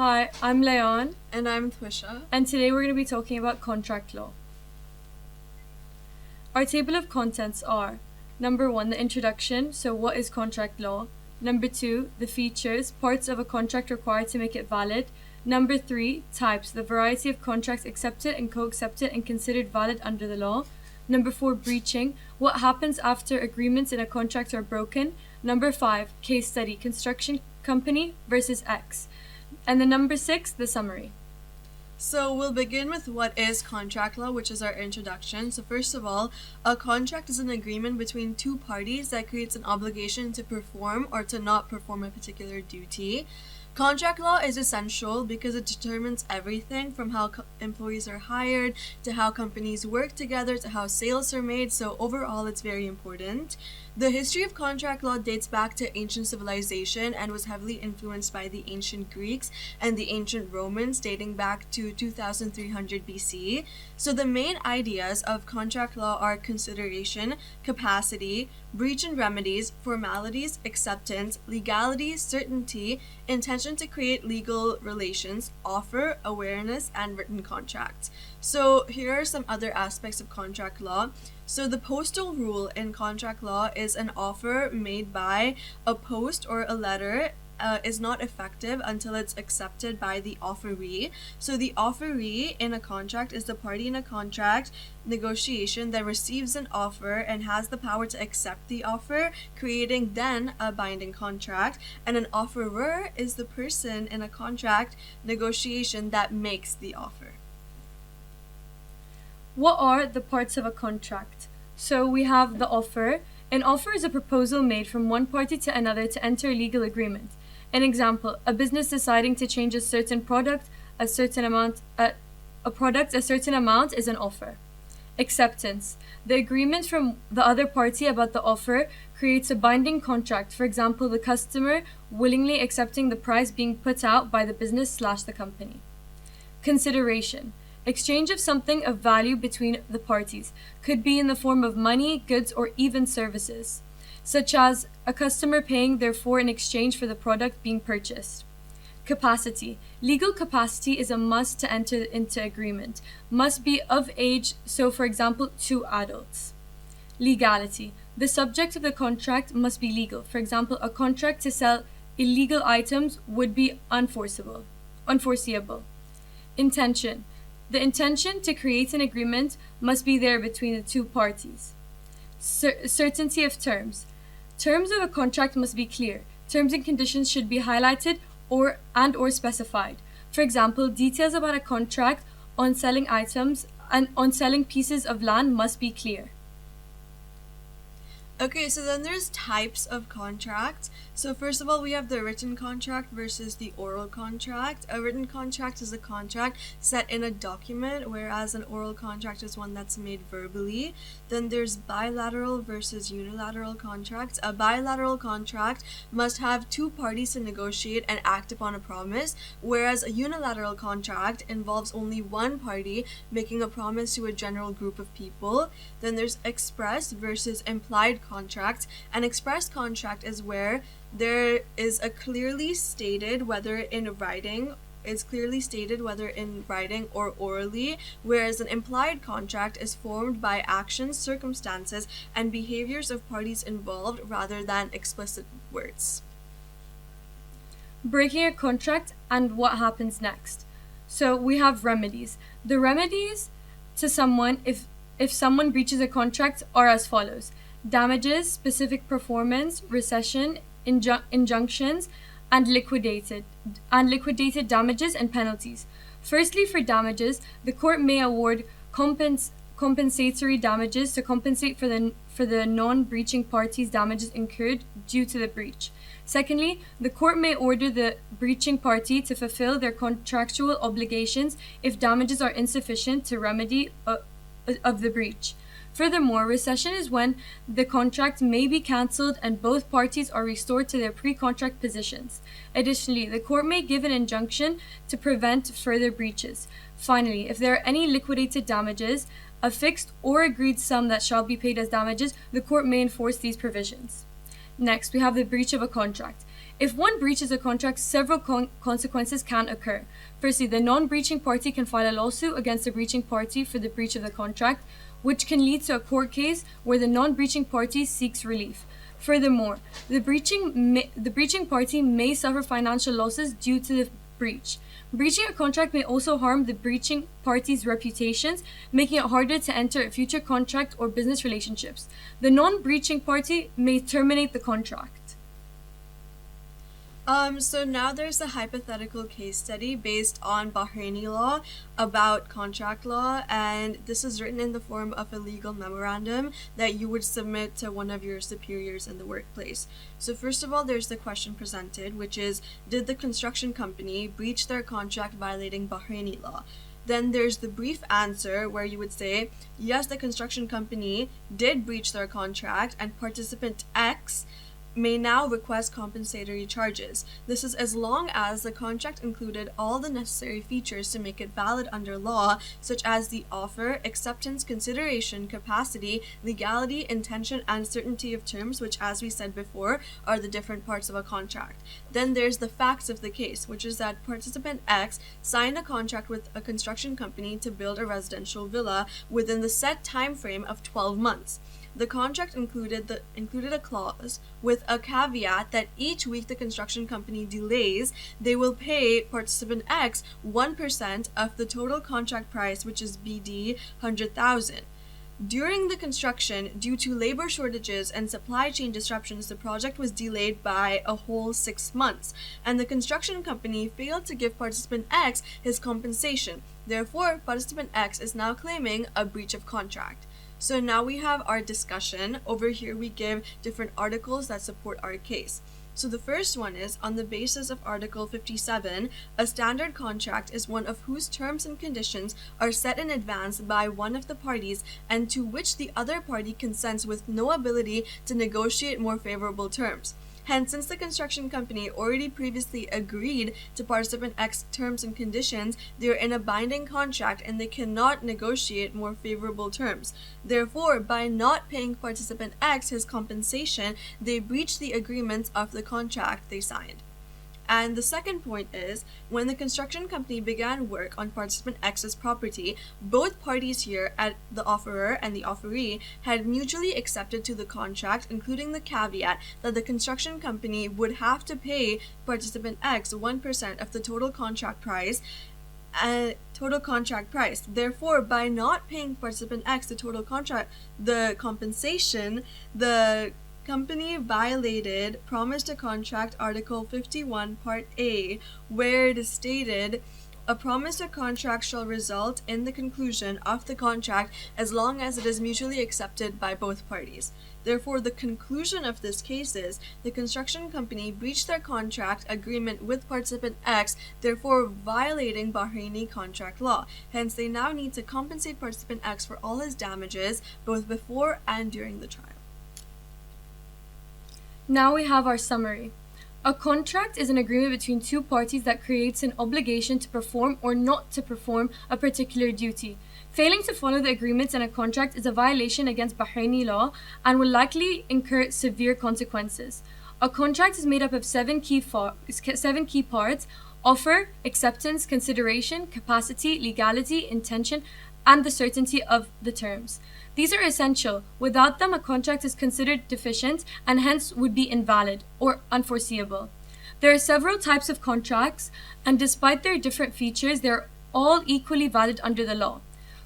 Hi, I'm Leon, And I'm Thwisha. and today we're going to be talking about contract law. Our table of contents are number 1, the introduction, so what is contract law? Number 2, the features, parts of a contract required to make it valid. Number 3, types, the variety of contracts accepted and co-accepted and considered valid under the law. Number 4, breaching, what happens after agreements in a contract are broken. Number 5, case study, construction company versus X. And the number 6, the summary. So we'll begin with what is contract law, which is our introduction. So first of all, a contract is an agreement between two parties that creates an obligation to perform or to not perform a particular duty. Contract law is essential because it determines everything from how employees are hired to how companies work together to how sales are made. So overall, it's very important. The history of contract law dates back to ancient civilization and was heavily influenced by the ancient Greeks and the ancient Romans, dating back to 2300 BC. So the main ideas of contract law are consideration, capacity, breach and remedies, formalities, acceptance, legality, certainty, intention to create legal relations, offer, awareness, and written contracts. So here are some other aspects of contract law. So the postal rule in contract law is an offer made by a post or a letter is not effective until it's accepted by the offeree. So the offeree in a contract is the party in a contract negotiation that receives an offer and has the power to accept the offer, creating then a binding contract. And an offerer is the person in a contract negotiation that makes the offer. What are the parts of a contract? So we have the offer. An offer is a proposal made from one party to another to enter a legal agreement. An example, a business deciding to change a certain product, a certain amount is an offer. Acceptance. The agreement from the other party about the offer creates a binding contract. For example, the customer willingly accepting the price being put out by the business/the company. Consideration. Exchange of something of value between the parties could be in the form of money, goods, or even services, such as a customer paying therefore in exchange for the product being purchased. Capacity. Legal capacity is a must to enter into agreement. Must be of age, so for example, 2 adults. Legality. The subject of the contract must be legal. For example, a contract to sell illegal items would be unforeseeable. Intention. The intention to create an agreement must be there between the two parties. Certainty of terms. Terms of a contract must be clear. Terms and conditions should be highlighted or specified. For example, details about a contract on selling items and on selling pieces of land must be clear. Okay, so then there's types of contracts. So first of all, we have the written contract versus the oral contract. A written contract is a contract set in a document, whereas an oral contract is one that's made verbally. Then there's bilateral versus unilateral contracts. A bilateral contract must have two parties to negotiate and act upon a promise, whereas a unilateral contract involves only one party making a promise to a general group of people. Then there's express versus implied contract. An express contract is where there is a clearly stated whether in writing or orally, whereas an implied contract is formed by actions, circumstances, and behaviors of parties involved rather than explicit words. Breaking a contract and what happens next. So we have remedies. The remedies to someone if someone breaches a contract are as follows: damages, specific performance, rescission, injunctions, and liquidated damages and penalties. Firstly, for damages, the court may award compensatory damages to compensate for the non-breaching party's damages incurred due to the breach. Secondly, the court may order the breaching party to fulfill their contractual obligations if damages are insufficient to remedy of the breach. Furthermore, rescission is when the contract may be cancelled and both parties are restored to their pre-contract positions. Additionally, the court may give an injunction to prevent further breaches. Finally, if there are any liquidated damages, a fixed or agreed sum that shall be paid as damages, the court may enforce these provisions. Next, we have the breach of a contract. If one breaches a contract, several consequences can occur. Firstly, the non-breaching party can file a lawsuit against the breaching party for the breach of the contract, which can lead to a court case where the non-breaching party seeks relief. Furthermore, the breaching party may suffer financial losses due to the breach. Breaching a contract may also harm the breaching party's reputations, making it harder to enter a future contract or business relationships. The non-breaching party may terminate the contract. So now there's a hypothetical case study based on Bahraini law about contract law, and this is written in the form of a legal memorandum that you would submit to one of your superiors in the workplace. So first of all, there's the question presented, which is, did the construction company breach their contract violating Bahraini law? Then there's the brief answer where you would say, yes, the construction company did breach their contract and participant X may now request compensatory charges. This is as long as the contract included all the necessary features to make it valid under law, such as the offer, acceptance, consideration, capacity, legality, intention, and certainty of terms, which, as we said before, are the different parts of a contract. Then there's the facts of the case, which is that participant X signed a contract with a construction company to build a residential villa within the set time frame of 12 months. The contract included a clause with a caveat that each week the construction company delays, they will pay participant X 1% of the total contract price, which is BD 100,000. During the construction, due to labor shortages and supply chain disruptions, the project was delayed by a whole 6 months, and the construction company failed to give participant X his compensation. Therefore, participant X is now claiming a breach of contract. So now we have our discussion. Over here we give different articles that support our case. So the first one is, on the basis of Article 57, a standard contract is one of whose terms and conditions are set in advance by one of the parties and to which the other party consents with no ability to negotiate more favorable terms. Hence, since the construction company already previously agreed to participant X terms and conditions, they are in a binding contract and they cannot negotiate more favorable terms. Therefore, by not paying participant X his compensation, they breach the agreements of the contract they signed. And the second point is, when the construction company began work on participant X's property, both parties here, at the offerer and the offeree, had mutually accepted to the contract, including the caveat that the construction company would have to pay participant X 1% of the total contract price. Therefore, by not paying participant X the compensation, the company violated Promise to Contract Article 51 Part A, where it is stated, a promise to contract shall result in the conclusion of the contract as long as it is mutually accepted by both parties. Therefore, the conclusion of this case is the construction company breached their contract agreement with participant X, therefore violating Bahraini contract law. Hence, they now need to compensate participant X for all his damages, both before and during the trial. Now we have our summary. A contract is an agreement between two parties that creates an obligation to perform or not to perform a particular duty. Failing to follow the agreements in a contract is a violation against Bahraini law and will likely incur severe consequences. A contract is made up of seven key parts: offer, acceptance, consideration, capacity, legality, intention, and the certainty of the terms. These are essential. Without them, a contract is considered deficient and hence would be invalid or unforeseeable. There are several types of contracts, and despite their different features, they are all equally valid under the law.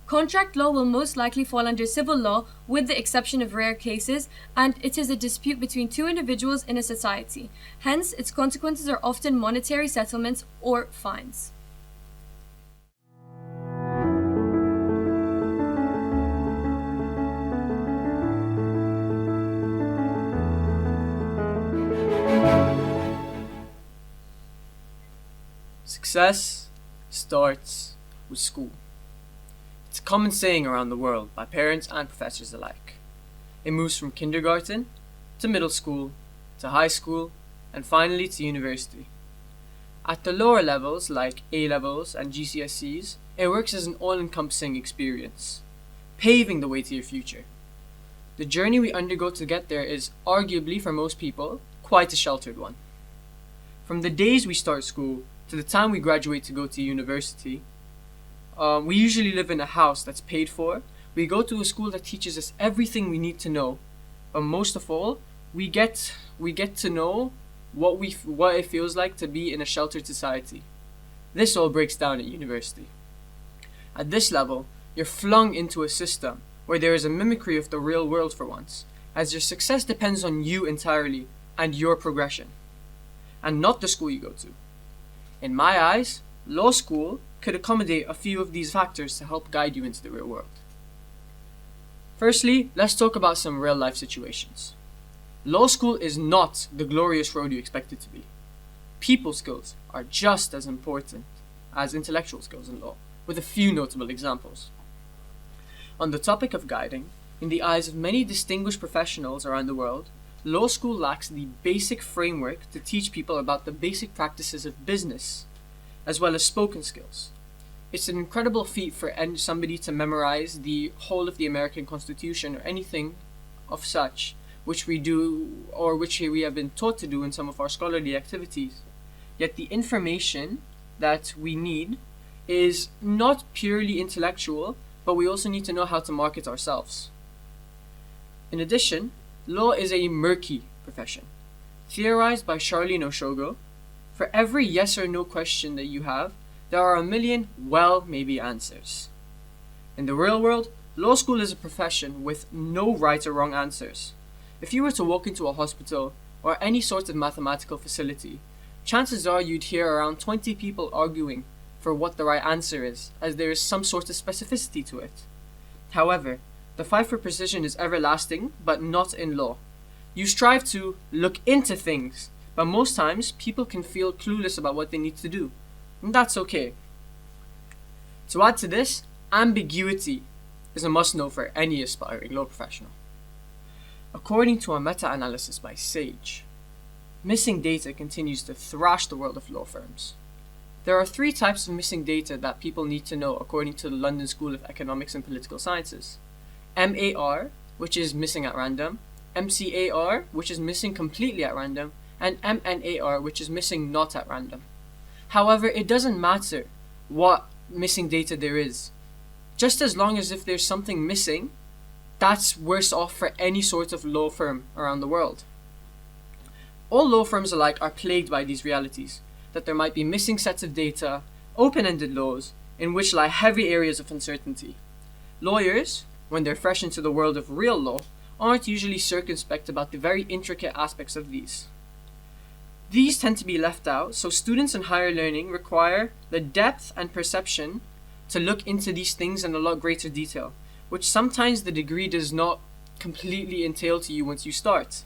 Contract law will most likely fall under civil law, with the exception of rare cases, and it is a dispute between two individuals in a society. Hence, its consequences are often monetary settlements or fines. Success starts with school. It's a common saying around the world by parents and professors alike. It moves from kindergarten to middle school to high school and finally to university. At the lower levels like A-levels and GCSEs, it works as an all-encompassing experience, paving the way to your future. The journey we undergo to get there is arguably, for most people, quite a sheltered one. From the days we start school to the time we graduate to go to university, we usually live in a house that's paid for. We go to a school that teaches us everything we need to know. But most of all, we get to know what it feels like to be in a sheltered society. This all breaks down at university. At this level, you're flung into a system where there is a mimicry of the real world for once, as your success depends on you entirely and your progression, and not the school you go to. In my eyes, law school could accommodate a few of these factors to help guide you into the real world. Firstly, let's talk about some real life situations. Law school is not the glorious road you expect it to be. People skills are just as important as intellectual skills in law, with a few notable examples. On the topic of guiding, in the eyes of many distinguished professionals around the world, law school lacks the basic framework to teach people about the basic practices of business, as well as spoken skills. It's an incredible feat for somebody to memorize the whole of the American Constitution or anything of such, which we do or which we have been taught to do in some of our scholarly activities. Yet the information that we need is not purely intellectual, but we also need to know how to market ourselves. In addition, law is a murky profession. Theorized by Charlene Oshogo, for every yes or no question that you have, there are a million well, maybe answers. In the real world, law school is a profession with no right or wrong answers. If you were to walk into a hospital or any sort of mathematical facility, chances are you'd hear around 20 people arguing for what the right answer is, as there is some sort of specificity to it. However, the fight for precision is everlasting, but not in law. You strive to look into things, but most times people can feel clueless about what they need to do, and that's okay. To add to this, ambiguity is a must-know for any aspiring law professional. According to a meta-analysis by Sage, missing data continues to thrash the world of law firms. There are 3 types of missing data that people need to know according to the London School of Economics and Political Sciences. MAR, which is missing at random, MCAR, which is missing completely at random, and MNAR, which is missing not at random. However, it doesn't matter what missing data there is. Just as long as if there's something missing, that's worse off for any sort of law firm around the world. All law firms alike are plagued by these realities, that there might be missing sets of data, open-ended laws, in which lie heavy areas of uncertainty. Lawyers, when they're fresh into the world of real law, aren't usually circumspect about the very intricate aspects of these. These tend to be left out, so students in higher learning require the depth and perception to look into these things in a lot greater detail, which sometimes the degree does not completely entail to you once you start.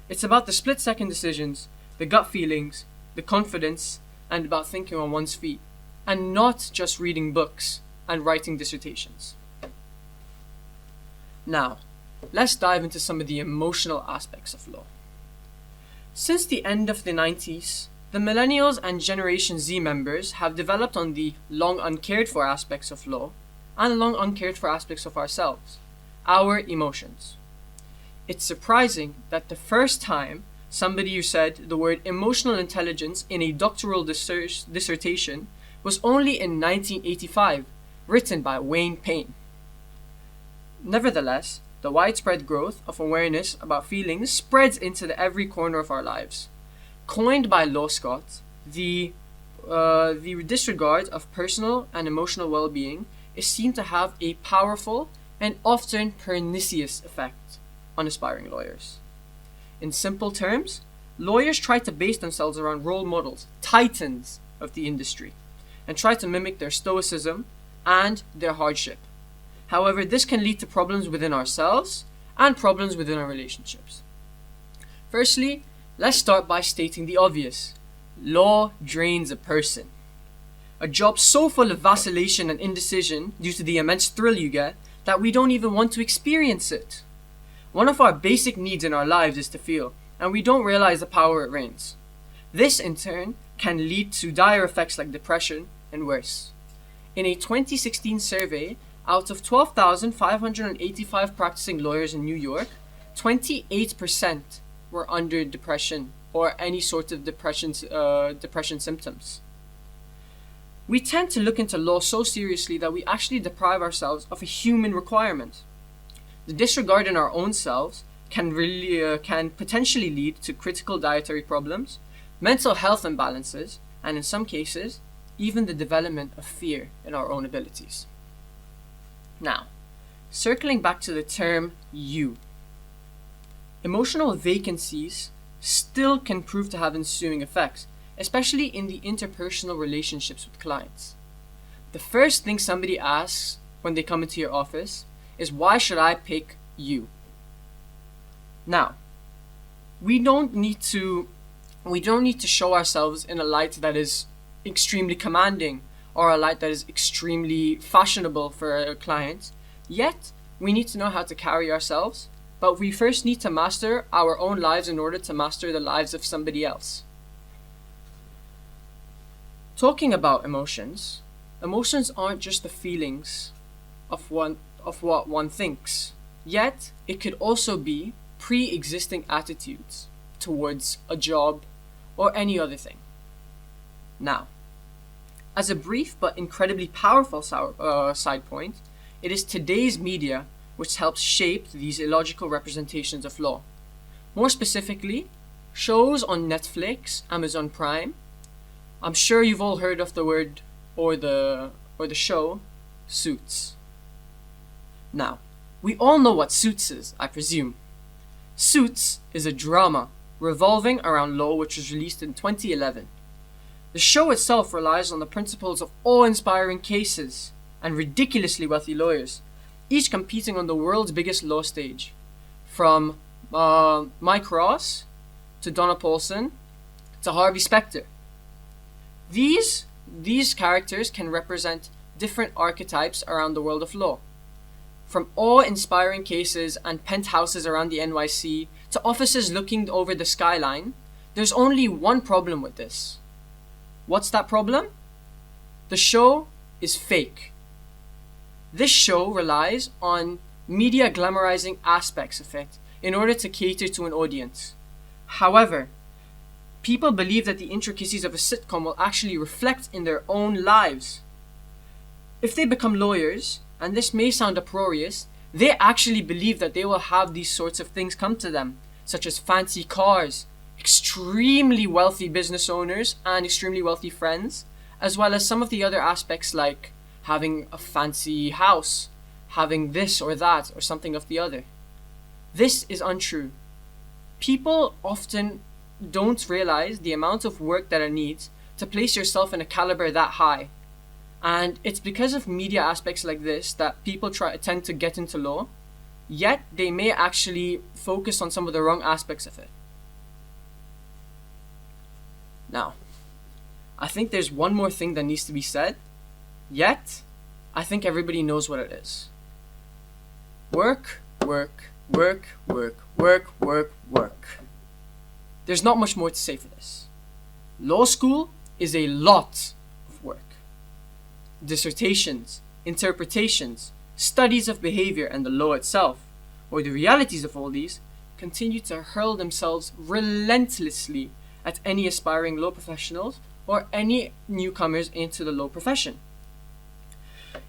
It's about the split-second decisions, the gut feelings, the confidence, and about thinking on one's feet, and not just reading books and writing dissertations. Now, let's dive into some of the emotional aspects of law. Since the end of the 90s, the Millennials and Generation Z members have developed on the long uncared for aspects of law and long uncared for aspects of ourselves, our emotions. It's surprising that the first time somebody who said the word emotional intelligence in a doctoral dissertation was only in 1985, written by Wayne Payne. Nevertheless, the widespread growth of awareness about feelings spreads into every corner of our lives. Coined by Law Scott, the disregard of personal and emotional well-being is seen to have a powerful and often pernicious effect on aspiring lawyers. In simple terms, lawyers try to base themselves around role models, titans of the industry, and try to mimic their stoicism and their hardship. However, this can lead to problems within ourselves and problems within our relationships. Firstly, let's start by stating the obvious. Law drains a person. A job so full of vacillation and indecision due to the immense thrill you get that we don't even want to experience it. One of our basic needs in our lives is to feel, and we don't realize the power it reigns. This, in turn, can lead to dire effects like depression and worse. In a 2016 survey, out of 12,585 practicing lawyers in New York, 28% were under depression or any sort of depression symptoms. We tend to look into law so seriously that we actually deprive ourselves of a human requirement. The disregard in our own selves can potentially lead to critical dietary problems, mental health imbalances, and in some cases, even the development of fear in our own abilities. Now, circling back to the term you. Emotional vacancies still can prove to have ensuing effects, especially in the interpersonal relationships with clients. The first thing somebody asks when they come into your office is, why should I pick you? Now, we don't need to show ourselves in a light that is extremely commanding or a light that is extremely fashionable for a client. Yet, we need to know how to carry ourselves, but we first need to master our own lives in order to master the lives of somebody else. Talking about emotions aren't just the feelings of what one thinks. Yet, it could also be pre-existing attitudes towards a job or any other thing. Now, as a brief but incredibly powerful side point, it is today's media which helps shape these illogical representations of law. More specifically, shows on Netflix, Amazon Prime. I'm sure you've all heard of the word or the show Suits. Now, we all know what Suits is, I presume. Suits is a drama revolving around law which was released in 2011. The show itself relies on the principles of awe-inspiring cases and ridiculously wealthy lawyers, each competing on the world's biggest law stage, from Mike Ross to Donna Paulson to Harvey Specter. These characters can represent different archetypes around the world of law. From awe-inspiring cases and penthouses around the NYC to offices looking over the skyline, there's only one problem with this. What's that problem? The show is fake. This show relies on media glamorizing aspects of it in order to cater to an audience. However, people believe that the intricacies of a sitcom will actually reflect in their own lives. If they become lawyers, and this may sound uproarious, they actually believe that they will have these sorts of things come to them, such as fancy cars, extremely wealthy business owners, and extremely wealthy friends, as well as some of the other aspects like having a fancy house, having this or that, or something of the other. This is untrue. People often don't realize the amount of work that it needs to place yourself in a caliber that high. And it's because of media aspects like this that people tend to get into law, yet they may actually focus on some of the wrong aspects of it. Now, I think there's one more thing that needs to be said, yet I think everybody knows what it is. Work, work, work, work, work, work, work. There's not much more to say for this. Law school is a lot of work. Dissertations, interpretations, studies of behavior and the law itself, or the realities of all these, continue to hurl themselves relentlessly at any aspiring law professionals or any newcomers into the law profession.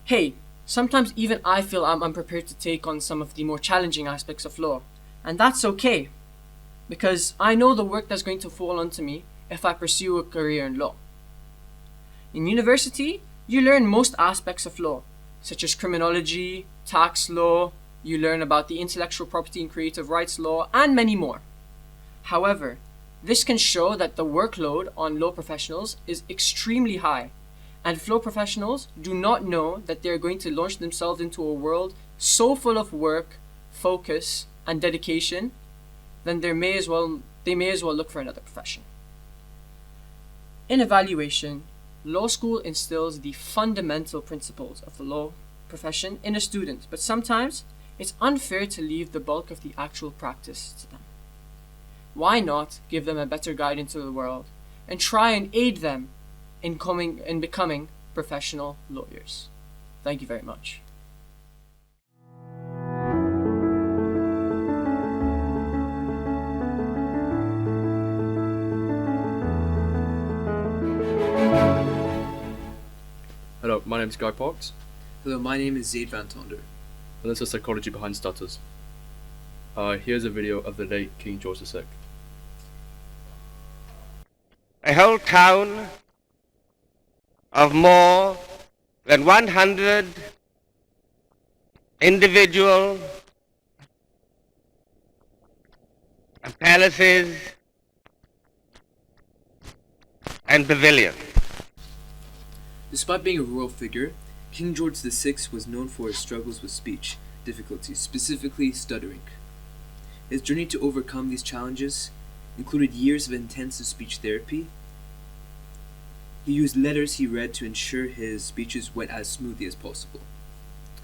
Hey, sometimes even I feel I'm unprepared to take on some of the more challenging aspects of law, and that's okay, because I know the work that's going to fall onto me if I pursue a career in law. In university, you learn most aspects of law, such as criminology, tax law, you learn about the intellectual property and creative rights law, and many more. However, this can show that the workload on law professionals is extremely high, and if law professionals do not know that they're going to launch themselves into a world so full of work, focus, and dedication, then they may as well look for another profession. In evaluation, law school instills the fundamental principles of the law profession in a student, but sometimes it's unfair to leave the bulk of the actual practice to them. Why not give them a better guide into the world and try and aid them in becoming professional lawyers? Thank you very much. my name is Guy Parks, Hello, my name is Zaid Van Tonder. and this is Psychology Behind Stutters. Here's a video of the late King George VI. A whole town of more than 100 individual palaces and pavilions. Despite being a royal figure, King George VI was known for his struggles with speech difficulties, specifically stuttering. His journey to overcome these challenges included years of intensive speech therapy. He used letters he read to ensure his speeches went as smoothly as possible.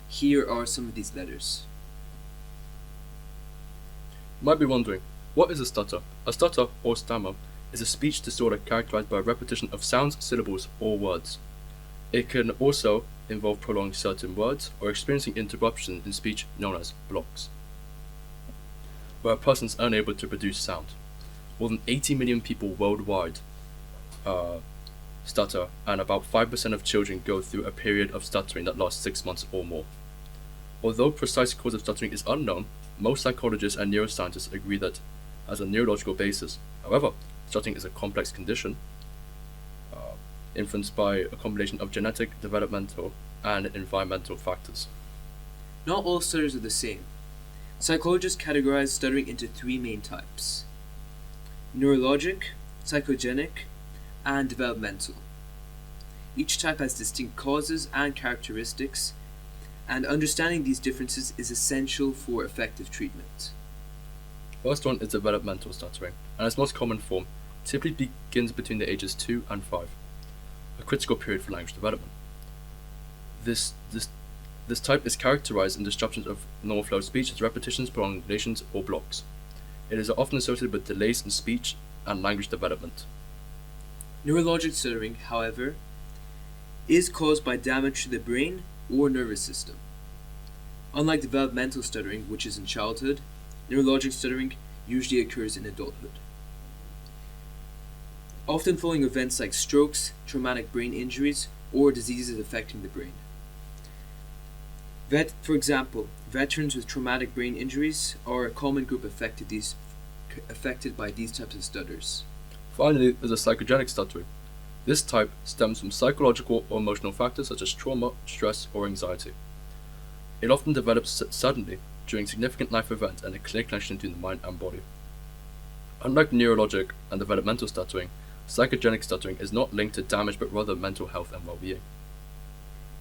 Here are some of these letters. You might be wondering, what is a stutter? A stutter, or stammer, is a speech disorder characterized by repetition of sounds, syllables, or words. It can also involve prolonging certain words or experiencing interruption in speech known as blocks, where a person is unable to produce sound. More than 80 million people worldwide stutter, and about 5% of children go through a period of stuttering that lasts 6 months or more. Although precise cause of stuttering is unknown, most psychologists and neuroscientists agree that as a neurological basis. However, stuttering is a complex condition influenced by a combination of genetic, developmental, and environmental factors. Not all stutters are the same. Psychologists categorize stuttering into three main types: neurologic, psychogenic, and developmental. Each type has distinct causes and characteristics, and understanding these differences is essential for effective treatment. First one is developmental stuttering, and its most common form typically begins between the ages 2 and 5, a critical period for language development. This type is characterized in disruptions of normal flow of speech as repetitions, prolongations, or blocks. It is often associated with delays in speech and language development. Neurologic stuttering, however, is caused by damage to the brain or nervous system. Unlike developmental stuttering, which is in childhood, neurologic stuttering usually occurs in adulthood, often following events like strokes, traumatic brain injuries, or diseases affecting the brain. For example, veterans with traumatic brain injuries are a common group affected by these types of stutters. Finally, there's a psychogenic stuttering. This type stems from psychological or emotional factors such as trauma, stress, or anxiety. It often develops suddenly during significant life events and a clear connection between the mind and body. Unlike neurologic and developmental stuttering, psychogenic stuttering is not linked to damage but rather mental health and well-being.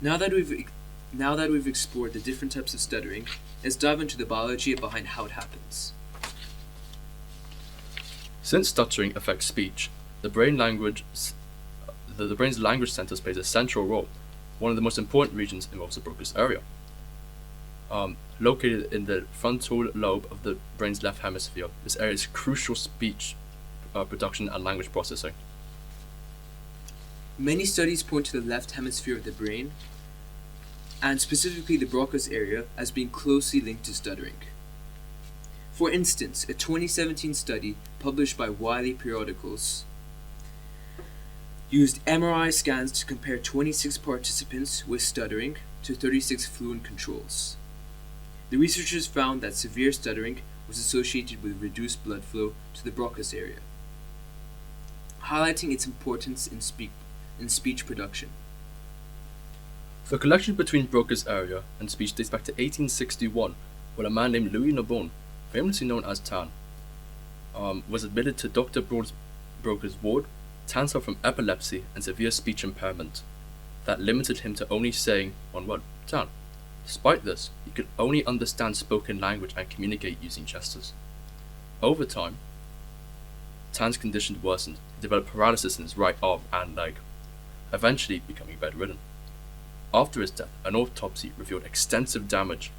Now that we've explored the different types of stuttering, let's dive into the biology behind how it happens. Since stuttering affects speech, the brain's language centers plays a central role. One of the most important regions involves the Broca's area, located in the frontal lobe of the brain's left hemisphere. This area is crucial speech production and language processing. Many studies point to the left hemisphere of the brain, and specifically the Broca's area, as being closely linked to stuttering. For instance, a 2017 study published by Wiley Periodicals used MRI scans to compare 26 participants with stuttering to 36 fluent controls. The researchers found that severe stuttering was associated with reduced blood flow to the Broca's area, highlighting its importance in speech production. The connection between Broca's area and speech dates back to 1861, when a man named Louis Narbonne, famously known as Tan, was admitted to Dr. Broca's ward. Tan suffered from epilepsy and severe speech impairment that limited him to only saying one word, Tan. Despite this, he could only understand spoken language and communicate using gestures. Over time, Tan's condition worsened. He developed paralysis in his right arm and leg, eventually becoming bedridden. After his death, an autopsy revealed extensive damage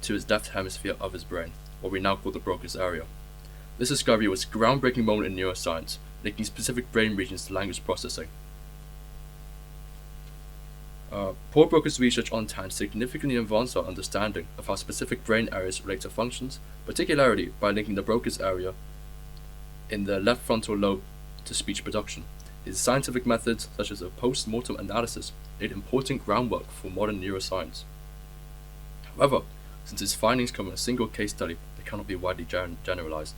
to his left hemisphere of his brain, what we now call the Broca's area. This discovery was a groundbreaking moment in neuroscience, linking specific brain regions to language processing. Paul Broca's research on Tan significantly advanced our understanding of how specific brain areas relate to functions, particularly by linking the Broca's area in the left frontal lobe to speech production. His scientific methods, such as a post-mortem analysis, laid important groundwork for modern neuroscience. However, since his findings come in a single case study, they cannot be widely generalized.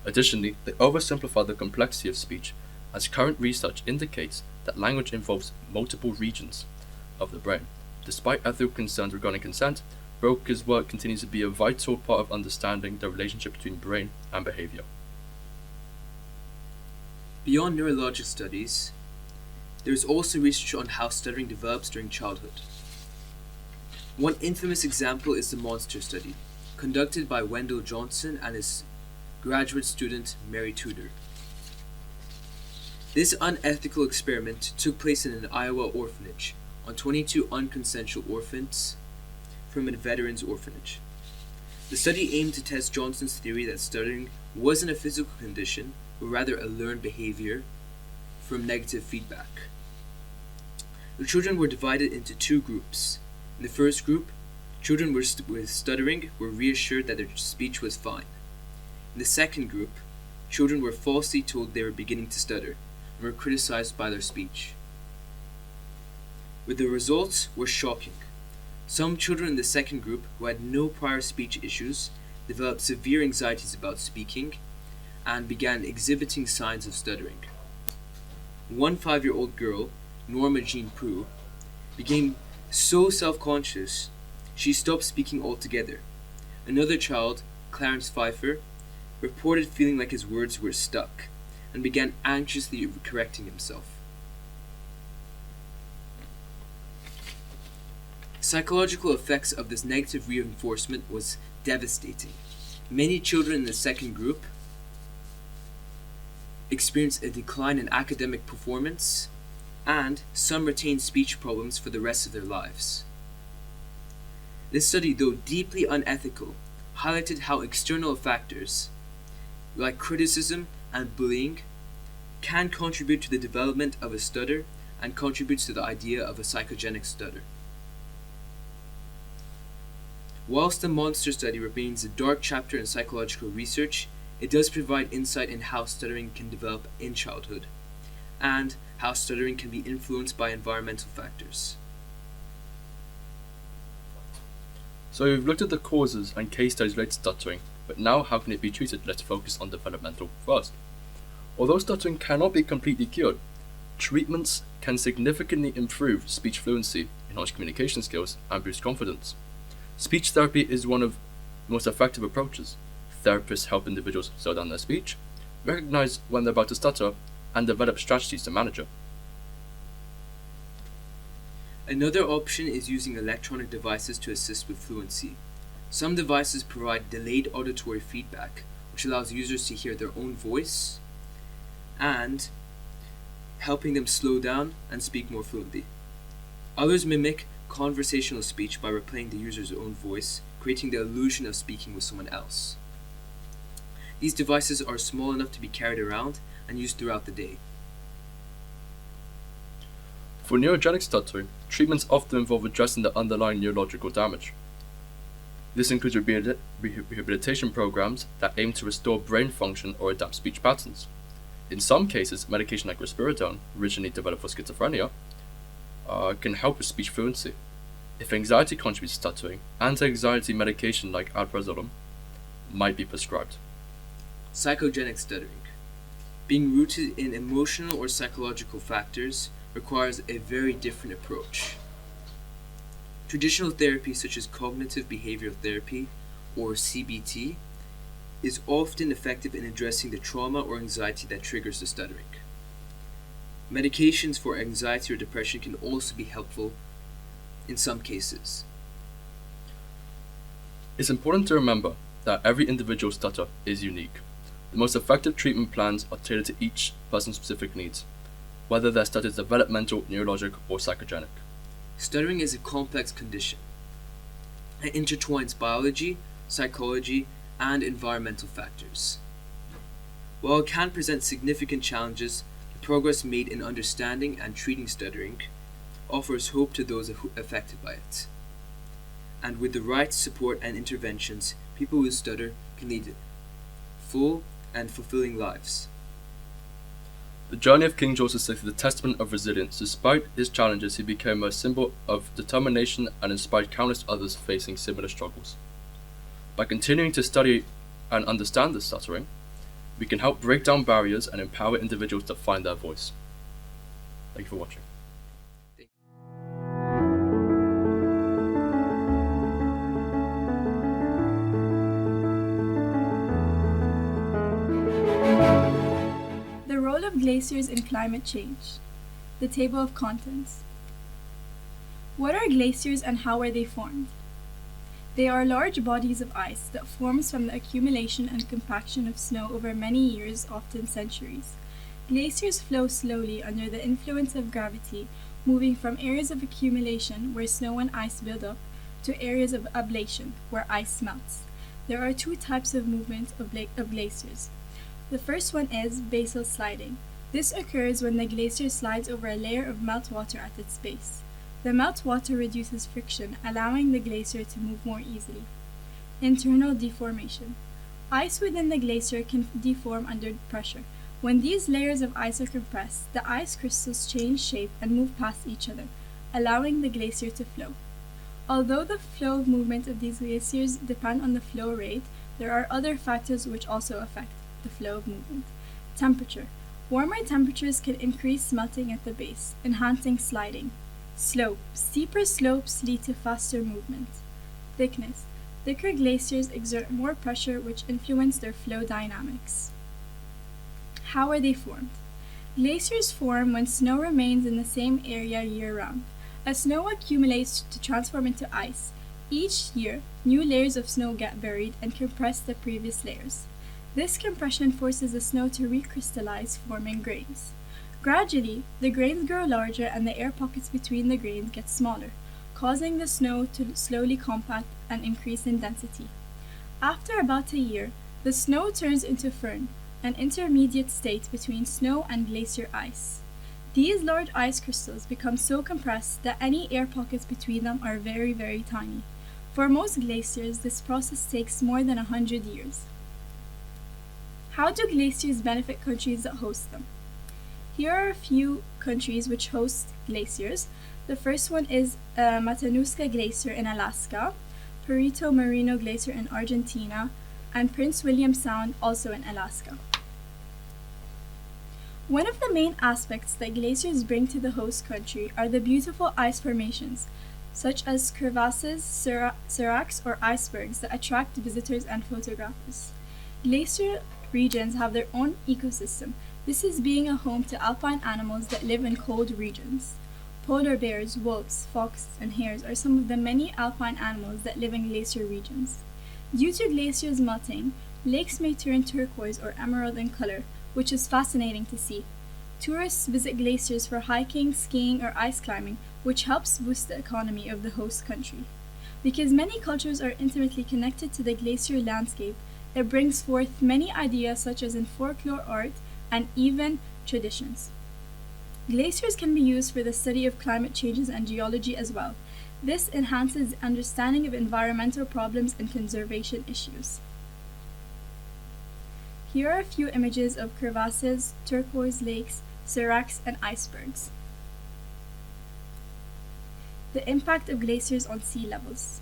Additionally, they oversimplify the complexity of speech, as current research indicates that language involves multiple regions of the brain. Despite ethical concerns regarding consent, Broca's work continues to be a vital part of understanding the relationship between brain and behavior. Beyond neurologic studies, there is also research on how stuttering develops during childhood. One infamous example is the Monster Study, conducted by Wendell Johnson and his graduate student Mary Tudor. This unethical experiment took place in an Iowa orphanage on 22 unconsensual orphans from a veterans orphanage. The study aimed to test Johnson's theory that stuttering wasn't a physical condition, but rather a learned behavior from negative feedback. The children were divided into two groups. In the first group, children with stuttering were reassured that their speech was fine. In the second group, children were falsely told they were beginning to stutter and were criticized by their speech. But the results were shocking. Some children in the second group, who had no prior speech issues, developed severe anxieties about speaking and began exhibiting signs of stuttering. One 5-year-old girl, Norma Jean Prue, became so self-conscious she stopped speaking altogether. Another child, Clarence Pfeiffer, reported feeling like his words were stuck and began anxiously correcting himself. Psychological effects of this negative reinforcement was devastating. Many children in the second group experienced a decline in academic performance, and some retained speech problems for the rest of their lives. This study, though deeply unethical, highlighted how external factors, like criticism and bullying, can contribute to the development of a stutter and contributes to the idea of a psychogenic stutter. Whilst the Monster Study remains a dark chapter in psychological research, it does provide insight in how stuttering can develop in childhood, and how stuttering can be influenced by environmental factors. So we've looked at the causes and case studies related to stuttering, but now how can it be treated? Let's focus on developmental first. Although stuttering cannot be completely cured, treatments can significantly improve speech fluency, enhance communication skills, and boost confidence. Speech therapy is one of the most effective approaches. Therapists help individuals slow down their speech, recognize when they're about to stutter, and develop strategies to manage it. Another option is using electronic devices to assist with fluency. Some devices provide delayed auditory feedback, which allows users to hear their own voice and helping them slow down and speak more fluently. Others mimic conversational speech by replaying the user's own voice, creating the illusion of speaking with someone else. These devices are small enough to be carried around and used throughout the day. For neurogenic stuttering, treatments often involve addressing the underlying neurological damage. This includes rehabilitation programs that aim to restore brain function or adapt speech patterns. In some cases, medication like risperidone, originally developed for schizophrenia, can help with speech fluency. If anxiety contributes to stuttering, anti-anxiety medication like alprazolam might be prescribed. Psychogenic stuttering. Being rooted in emotional or psychological factors requires a very different approach. Traditional therapy such as cognitive behavioral therapy, or CBT, is often effective in addressing the trauma or anxiety that triggers the stuttering. Medications for anxiety or depression can also be helpful in some cases. It's important to remember that every individual stutter is unique. The most effective treatment plans are tailored to each person's specific needs, whether their stutter is developmental, neurologic, or psychogenic. Stuttering is a complex condition. It intertwines biology, psychology, and environmental factors. While it can present significant challenges, the progress made in understanding and treating stuttering offers hope to those affected by it. And with the right support and interventions, people who stutter can lead full and fulfilling lives. The journey of King Joseph VI is a testament of resilience. Despite his challenges, he became a symbol of determination and inspired countless others facing similar struggles. By continuing to study and understand this stuttering, we can help break down barriers and empower individuals to find their voice. Thank you for watching. The role of glaciers in climate change. The table of contents. What are glaciers and how are they formed? They are large bodies of ice that forms from the accumulation and compaction of snow over many years, often centuries. Glaciers flow slowly under the influence of gravity, moving from areas of accumulation where snow and ice build up to areas of ablation where ice melts. There are two types of movement of glaciers. The first one is basal sliding. This occurs when the glacier slides over a layer of meltwater at its base. The meltwater reduces friction, allowing the glacier to move more easily. Internal deformation. Ice within the glacier can deform under pressure. When these layers of ice are compressed, the ice crystals change shape and move past each other, allowing the glacier to flow. Although the flow movement of these glaciers depend on the flow rate, there are other factors which also affect the flow of movement. Temperature. Warmer temperatures can increase melting at the base, enhancing sliding. Slope. Steeper slopes lead to faster movement. Thickness. Thicker glaciers exert more pressure which influence their flow dynamics. How are they formed? Glaciers form when snow remains in the same area year-round. As snow accumulates to transform into ice, each year new layers of snow get buried and compress the previous layers. This compression forces the snow to recrystallize, forming grains. Gradually, the grains grow larger and the air pockets between the grains get smaller, causing the snow to slowly compact and increase in density. After about a year, the snow turns into firn, an intermediate state between snow and glacier ice. These large ice crystals become so compressed that any air pockets between them are very, very tiny. For most glaciers, this process takes more than 100 years. How do glaciers benefit countries that host them? Here are a few countries which host glaciers. The first one is Matanuska Glacier in Alaska, Perito Moreno Glacier in Argentina, and Prince William Sound also in Alaska. One of the main aspects that glaciers bring to the host country are the beautiful ice formations, such as crevasses, seracs, or icebergs that attract visitors and photographers. Glacier regions have their own ecosystem. This is being a home to alpine animals that live in cold regions. Polar bears, wolves, foxes, and hares are some of the many alpine animals that live in glacier regions. Due to glaciers melting, lakes may turn turquoise or emerald in color, which is fascinating to see. Tourists visit glaciers for hiking, skiing, or ice climbing, which helps boost the economy of the host country. Because many cultures are intimately connected to the glacier landscape, it brings forth many ideas such as in folklore art and even traditions. Glaciers can be used for the study of climate changes and geology as well. This enhances understanding of environmental problems and conservation issues. Here are a few images of crevasses, turquoise lakes, seracs, and icebergs. The impact of glaciers on sea levels.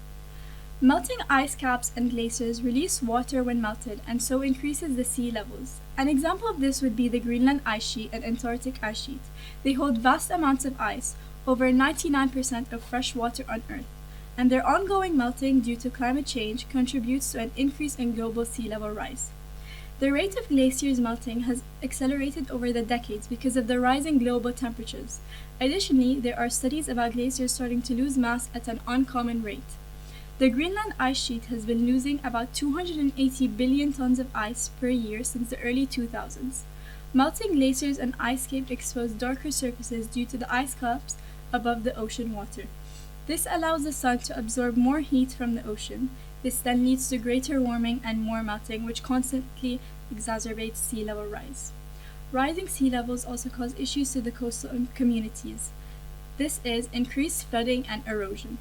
Melting ice caps and glaciers release water when melted and so increases the sea levels. An example of this would be the Greenland ice sheet and Antarctic ice sheet. They hold vast amounts of ice, over 99% of fresh water on Earth, and their ongoing melting due to climate change contributes to an increase in global sea level rise. The rate of glaciers melting has accelerated over the decades because of the rising global temperatures. Additionally, there are studies about glaciers starting to lose mass at an uncommon rate. The Greenland ice sheet has been losing about 280 billion tons of ice per year since the early 2000s. Melting glaciers and ice caps expose darker surfaces due to the ice caps above the ocean water. This allows the sun to absorb more heat from the ocean. This then leads to greater warming and more melting, which constantly exacerbates sea level rise. Rising sea levels also cause issues to the coastal communities. This is increased flooding and erosion.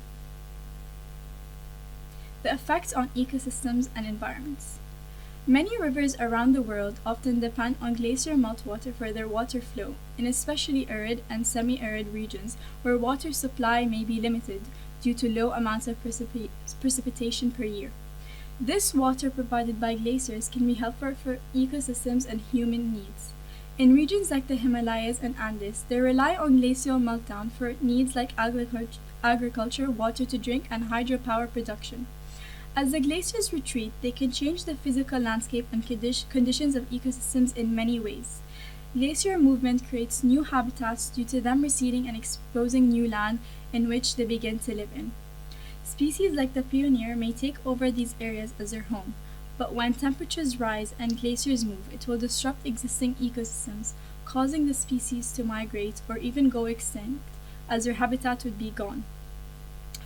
The effects on ecosystems and environments. Many rivers around the world often depend on glacier meltwater for their water flow, in especially arid and semi-arid regions where water supply may be limited due to low amounts of precipitation per year. This water provided by glaciers can be helpful for ecosystems and human needs. In regions like the Himalayas and Andes, they rely on glacial meltdown for needs like agriculture, water to drink, and hydropower production. As the glaciers retreat, they can change the physical landscape and conditions of ecosystems in many ways. Glacier movement creates new habitats due to them receding and exposing new land in which they begin to live in. Species like the pioneer may take over these areas as their home, but when temperatures rise and glaciers move, it will disrupt existing ecosystems, causing the species to migrate or even go extinct, as their habitat would be gone.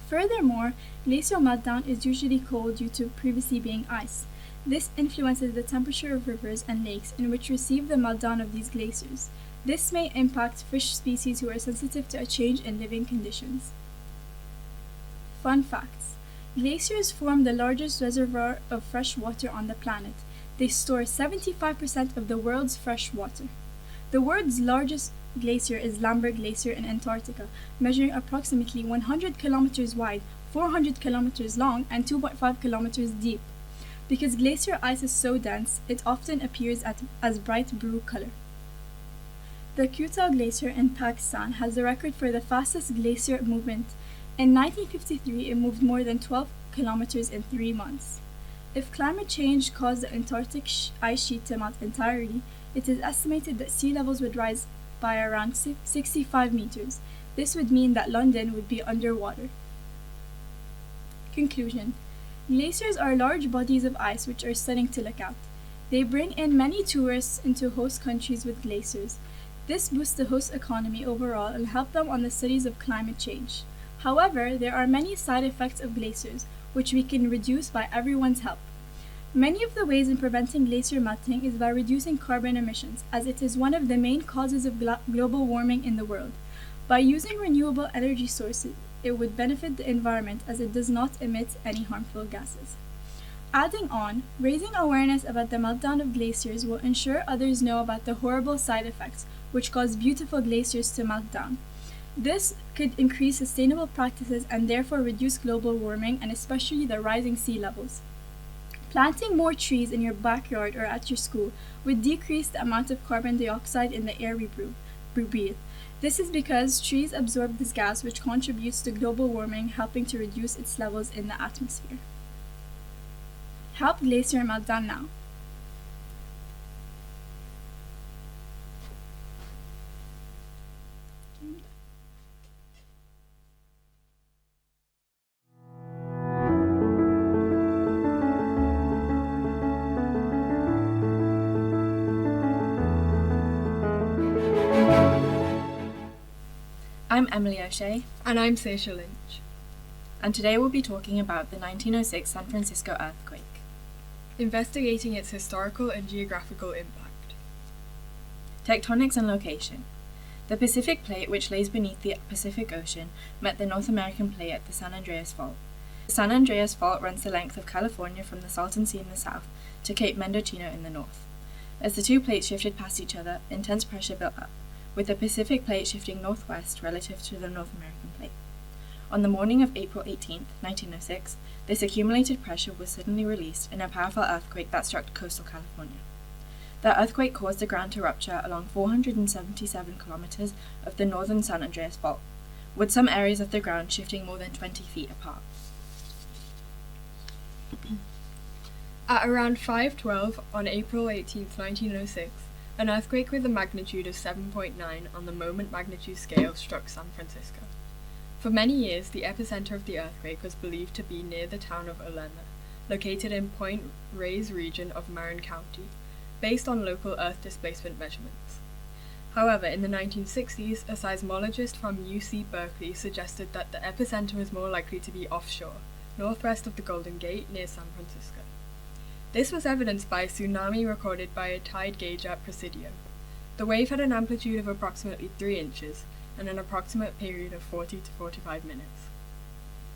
Furthermore, glacial meltdown is usually cold due to previously being ice. This influences the temperature of rivers and lakes in which receive the meltdown of these glaciers. This may impact fish species who are sensitive to a change in living conditions. Fun facts. Glaciers form the largest reservoir of fresh water on the planet. They store 75% of the world's fresh water. The world's largest glacier is Lambert Glacier in Antarctica, measuring approximately 100 kilometers wide, 400 kilometers long, and 2.5 kilometers deep. Because glacier ice is so dense, it often appears as bright blue color. The Kuta Glacier in Pakistan has the record for the fastest glacier movement. In 1953, it moved more than 12 kilometers in 3 months. If climate change caused the Antarctic ice sheet to melt entirely, it is estimated that sea levels would rise by around 65 meters. This would mean that London would be underwater. Conclusion. Glaciers are large bodies of ice which are stunning to look at. They bring in many tourists into host countries with glaciers. This boosts the host economy overall and helps them on the studies of climate change. However, there are many side effects of glaciers, which we can reduce by everyone's help. Many of the ways in preventing glacier melting is by reducing carbon emissions, as it is one of the main causes of global warming in the world. By using renewable energy sources, it would benefit the environment as it does not emit any harmful gases. Adding on, raising awareness about the meltdown of glaciers will ensure others know about the horrible side effects which cause beautiful glaciers to melt down. This could increase sustainable practices and therefore reduce global warming and especially the rising sea levels. Planting more trees in your backyard or at your school would decrease the amount of carbon dioxide in the air we breathe. This is because trees absorb this gas, which contributes to global warming, helping to reduce its levels in the atmosphere. Help glacier meltdown now. I'm Emily O'Shea, And I'm Seisha Lynch. and today we'll be talking about the 1906 San Francisco earthquake. Investigating its historical and geographical impact. Tectonics and location. The Pacific Plate, which lays beneath the Pacific Ocean, met the North American Plate at the San Andreas Fault. The San Andreas Fault runs the length of California from the Salton Sea in the south to Cape Mendocino in the north. As the two plates shifted past each other, intense pressure built up, with the Pacific Plate shifting northwest relative to the North American Plate. On the morning of April 18, 1906, this accumulated pressure was suddenly released in a powerful earthquake that struck coastal California. The earthquake caused the ground to rupture along 477 kilometers of the northern San Andreas Fault, with some areas of the ground shifting more than 20 feet apart. At around 5:12 on April 18, 1906, an earthquake with a magnitude of 7.9 on the moment magnitude scale struck San Francisco. For many years, the epicenter of the earthquake was believed to be near the town of Olena, located in Point Reyes region of Marin County, based on local earth displacement measurements. However, in the 1960s, a seismologist from UC Berkeley suggested that the epicenter was more likely to be offshore, northwest of the Golden Gate near San Francisco. This was evidenced by a tsunami recorded by a tide gauge at Presidio. The wave had an amplitude of approximately 3 inches and an approximate period of 40 to 45 minutes.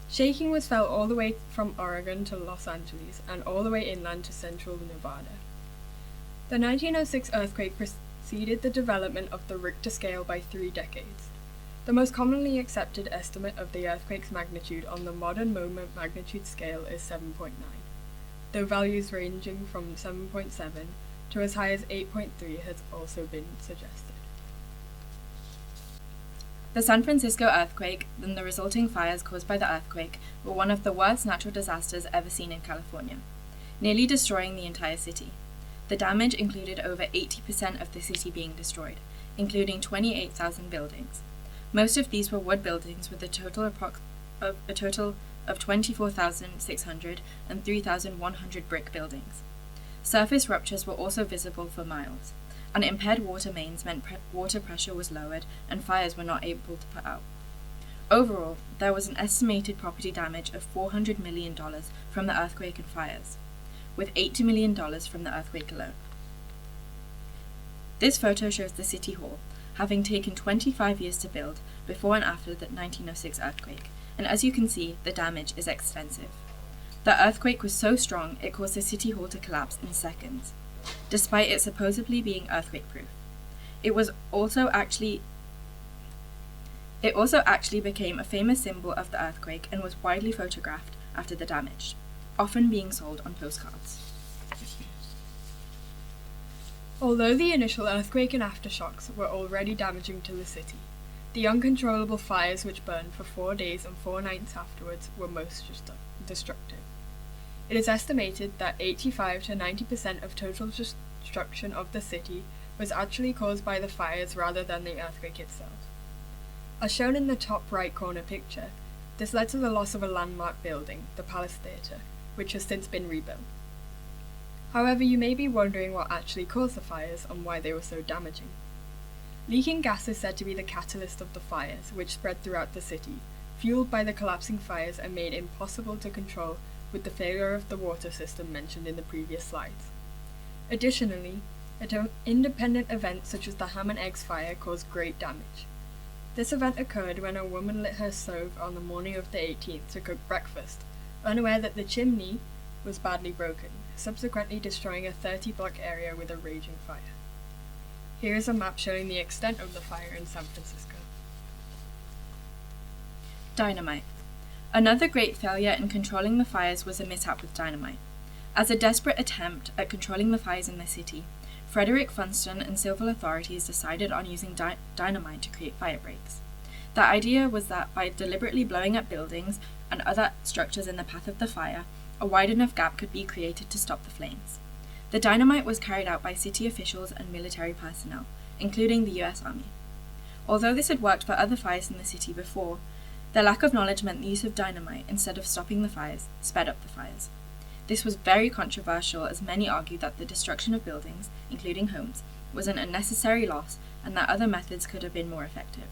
Shaking was felt all the way from Oregon to Los Angeles and all the way inland to central Nevada. The 1906 earthquake preceded the development of the Richter scale by 3 decades. The most commonly accepted estimate of the earthquake's magnitude on the modern moment magnitude scale is 7.9, though values ranging from 7.7 to as high as 8.3 has also been suggested. The San Francisco earthquake and the resulting fires caused by the earthquake were one of the worst natural disasters ever seen in California, nearly destroying the entire city. The damage included over 80% of the city being destroyed, including 28,000 buildings. Most of these were wood buildings with a total of 24,600 and 3,100 brick buildings. Surface ruptures were also visible for miles, and impaired water mains meant water pressure was lowered and fires were not able to put out. Overall, there was an estimated property damage of $400 million from the earthquake and fires, with $80 million from the earthquake alone. This photo shows the City Hall, having taken 25 years to build before and after the 1906 earthquake, and as you can see, the damage is extensive. The earthquake was so strong it caused the City Hall to collapse in seconds, despite it supposedly being earthquake-proof. It also actually became a famous symbol of the earthquake and was widely photographed after the damage, often being sold on postcards. Although the initial earthquake and aftershocks were already damaging to the city, the uncontrollable fires which burned for 4 days and 4 nights afterwards were most destructive. It is estimated that 85 to 90% of total destruction of the city was actually caused by the fires rather than the earthquake itself. As shown in the top right corner picture, this led to the loss of a landmark building, the Palace Theatre, which has since been rebuilt. However, you may be wondering what actually caused the fires and why they were so damaging. Leaking gas is said to be the catalyst of the fires, which spread throughout the city, fueled by the collapsing fires and made impossible to control with the failure of the water system mentioned in the previous slides. Additionally, independent events such as the ham and eggs fire caused great damage. This event occurred when a woman lit her stove on the morning of the 18th to cook breakfast, unaware that the chimney was badly broken, subsequently destroying a 30-block area with a raging fire. Here is a map showing the extent of the fire in San Francisco. Dynamite. Another great failure in controlling the fires was a mishap with dynamite. As a desperate attempt at controlling the fires in the city, Frederick Funston and civil authorities decided on using dynamite to create fire breaks. The idea was that by deliberately blowing up buildings and other structures in the path of the fire, a wide enough gap could be created to stop the flames. The dynamite was carried out by city officials and military personnel, including the US Army. Although this had worked for other fires in the city before, their lack of knowledge meant the use of dynamite, instead of stopping the fires, sped up the fires. This was very controversial, as many argued that the destruction of buildings, including homes, was an unnecessary loss and that other methods could have been more effective.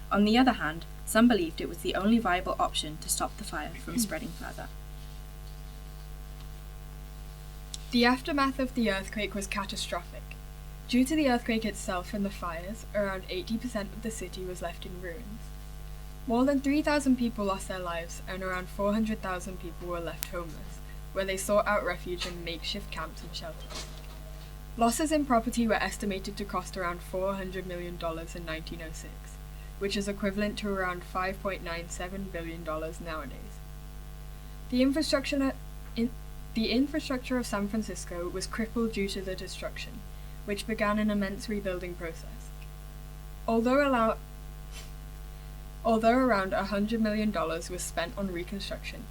On the other hand, some believed it was the only viable option to stop the fire from spreading further. The aftermath of the earthquake was catastrophic. Due to the earthquake itself and the fires, around 80% of the city was left in ruins. More than 3,000 people lost their lives, and around 400,000 people were left homeless, where they sought out refuge in makeshift camps and shelters. Losses in property were estimated to cost around $400 million in 1906, which is equivalent to around $5.97 billion nowadays. The infrastructure of San Francisco was crippled due to the destruction, which began an immense rebuilding process. Although around $100 million was spent on reconstruction,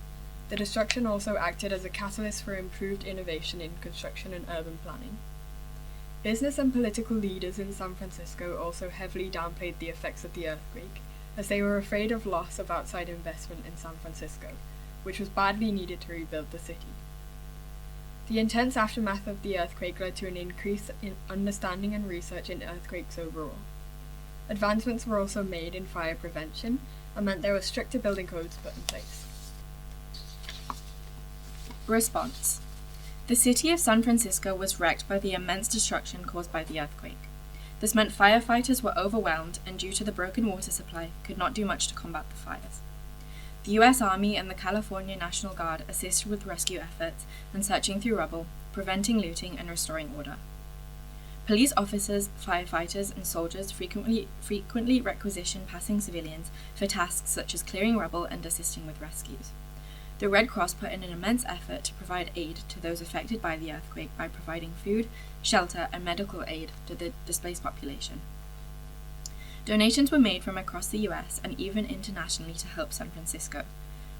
the destruction also acted as a catalyst for improved innovation in construction and urban planning. Business and political leaders in San Francisco also heavily downplayed the effects of the earthquake, as they were afraid of loss of outside investment in San Francisco, which was badly needed to rebuild the city. The intense aftermath of the earthquake led to an increase in understanding and research in earthquakes overall. Advancements were also made in fire prevention and meant there were stricter building codes put in place. Response. The city of San Francisco was wrecked by the immense destruction caused by the earthquake. This meant firefighters were overwhelmed and, due to the broken water supply, could not do much to combat the fires. The US Army and the California National Guard assisted with rescue efforts and searching through rubble, preventing looting and restoring order. Police officers, firefighters, and soldiers frequently requisition passing civilians for tasks such as clearing rubble and assisting with rescues. The Red Cross put in an immense effort to provide aid to those affected by the earthquake by providing food, shelter, and medical aid to the displaced population. Donations were made from across the US and even internationally to help San Francisco.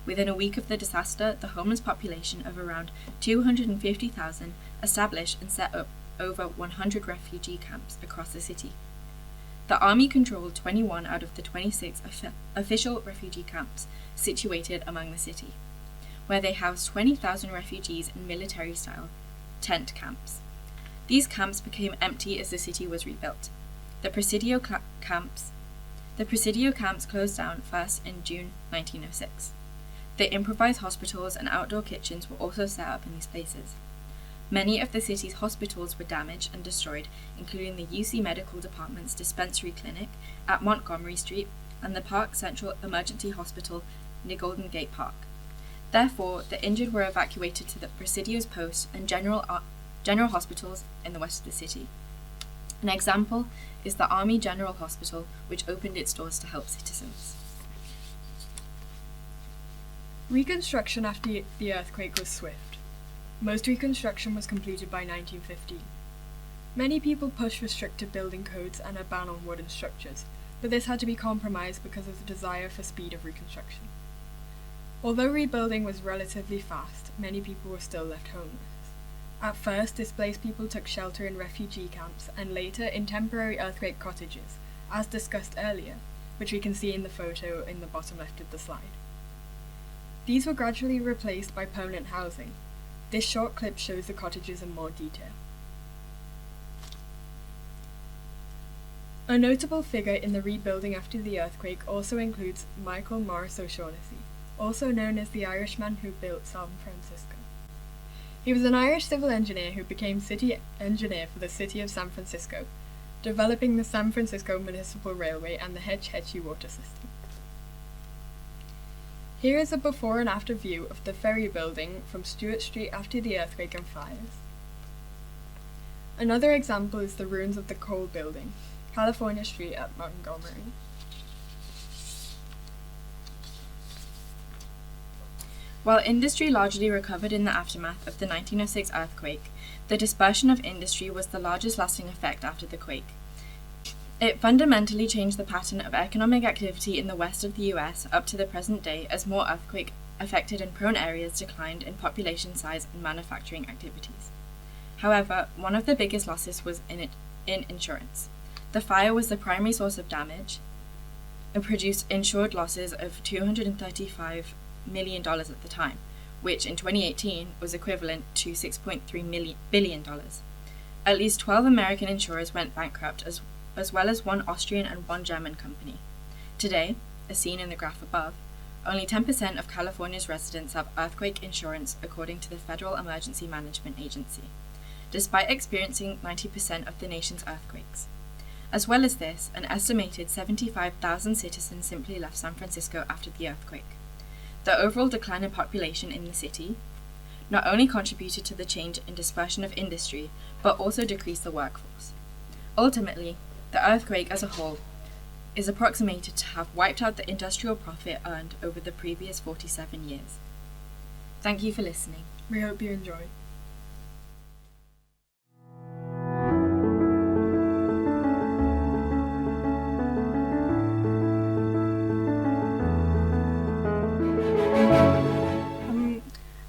Within a week of the disaster, the homeless population of around 250,000 established and set up over 100 refugee camps across the city. The Army controlled 21 out of the 26 official refugee camps situated among the city, where they housed 20,000 refugees in military-style tent camps. These camps became empty as the city was rebuilt. The Presidio camps closed down first in June 1906. The improvised hospitals and outdoor kitchens were also set up in these places. Many of the city's hospitals were damaged and destroyed, including the UC Medical Department's dispensary clinic at Montgomery Street and the Park Central Emergency Hospital near Golden Gate Park. Therefore, the injured were evacuated to the Presidio's Post and general hospitals in the west of the city. An example is the Army General Hospital, which opened its doors to help citizens. Reconstruction after the earthquake was swift. Most reconstruction was completed by 1915. Many people pushed for stricter building codes and a ban on wooden structures, but this had to be compromised because of the desire for speed of reconstruction. Although rebuilding was relatively fast, many people were still left homeless. At first, displaced people took shelter in refugee camps and later in temporary earthquake cottages, as discussed earlier, which we can see in the photo in the bottom left of the slide. These were gradually replaced by permanent housing. This short clip shows the cottages in more detail. A notable figure in the rebuilding after the earthquake also includes Michael Morris O'Shaughnessy, also known as the Irishman who built San Francisco. He was an Irish civil engineer who became city engineer for the city of San Francisco, developing the San Francisco Municipal Railway and the Hetch Hetchy water system. Here is a before and after view of the ferry building from Stewart Street after the earthquake and fires. Another example is the ruins of the coal building, California Street at Montgomery. While industry largely recovered in the aftermath of the 1906 earthquake, the dispersion of industry was the largest lasting effect after the quake. It fundamentally changed the pattern of economic activity in the west of the US up to the present day as more earthquake-affected and prone areas declined in population size and manufacturing activities. However, one of the biggest losses was in insurance. The fire was the primary source of damage and produced insured losses of $235 million at the time, which in 2018 was equivalent to $6.3 billion. At least 12 American insurers went bankrupt as well as one Austrian and one German company. Today, as seen in the graph above, only 10% of California's residents have earthquake insurance according to the Federal Emergency Management Agency, despite experiencing 90% of the nation's earthquakes. As well as this, an estimated 75,000 citizens simply left San Francisco after the earthquake. The overall decline in population in the city not only contributed to the change in dispersion of industry, but also decreased the workforce. Ultimately, the earthquake as a whole is approximated to have wiped out the industrial profit earned over the previous 47 years. Thank you for listening. We hope you enjoyed.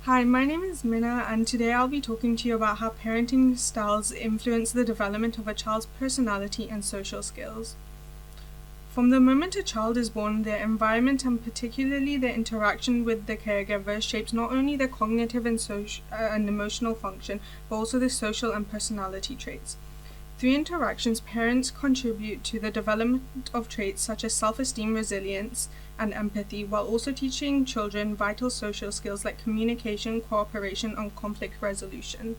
Hi, my name is Minna, and today I'll be talking to you about how parenting styles influence the development of a child's personality and social skills. From the moment a child is born, their environment and particularly their interaction with the caregiver shapes not only their cognitive and emotional function, but also their social and personality traits. Through interactions, parents contribute to the development of traits such as self-esteem, resilience, and empathy, while also teaching children vital social skills like communication, cooperation, and conflict resolution.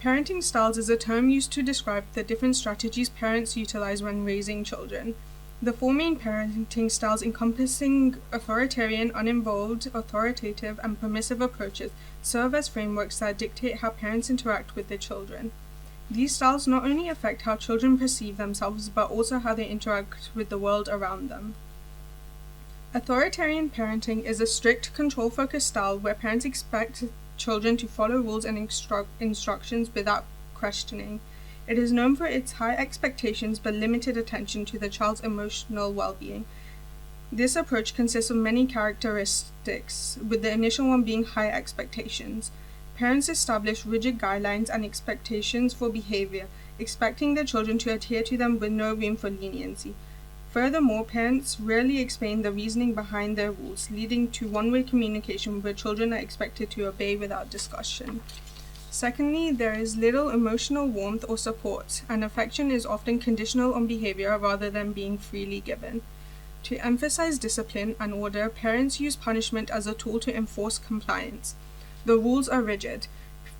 Parenting styles is a term used to describe the different strategies parents utilize when raising children. The four main parenting styles encompassing authoritarian, uninvolved, authoritative, and permissive approaches serve as frameworks that dictate how parents interact with their children. These styles not only affect how children perceive themselves, but also how they interact with the world around them. Authoritarian parenting is a strict, control-focused style where parents expect children to follow rules and instructions without questioning. It is known for its high expectations but limited attention to the child's emotional well-being. This approach consists of many characteristics, with the initial one being high expectations. Parents establish rigid guidelines and expectations for behavior, expecting their children to adhere to them with no room for leniency. Furthermore, parents rarely explain the reasoning behind their rules, leading to one-way communication where children are expected to obey without discussion. Secondly, there is little emotional warmth or support, and affection is often conditional on behavior rather than being freely given. To emphasize discipline and order, parents use punishment as a tool to enforce compliance. The rules are rigid.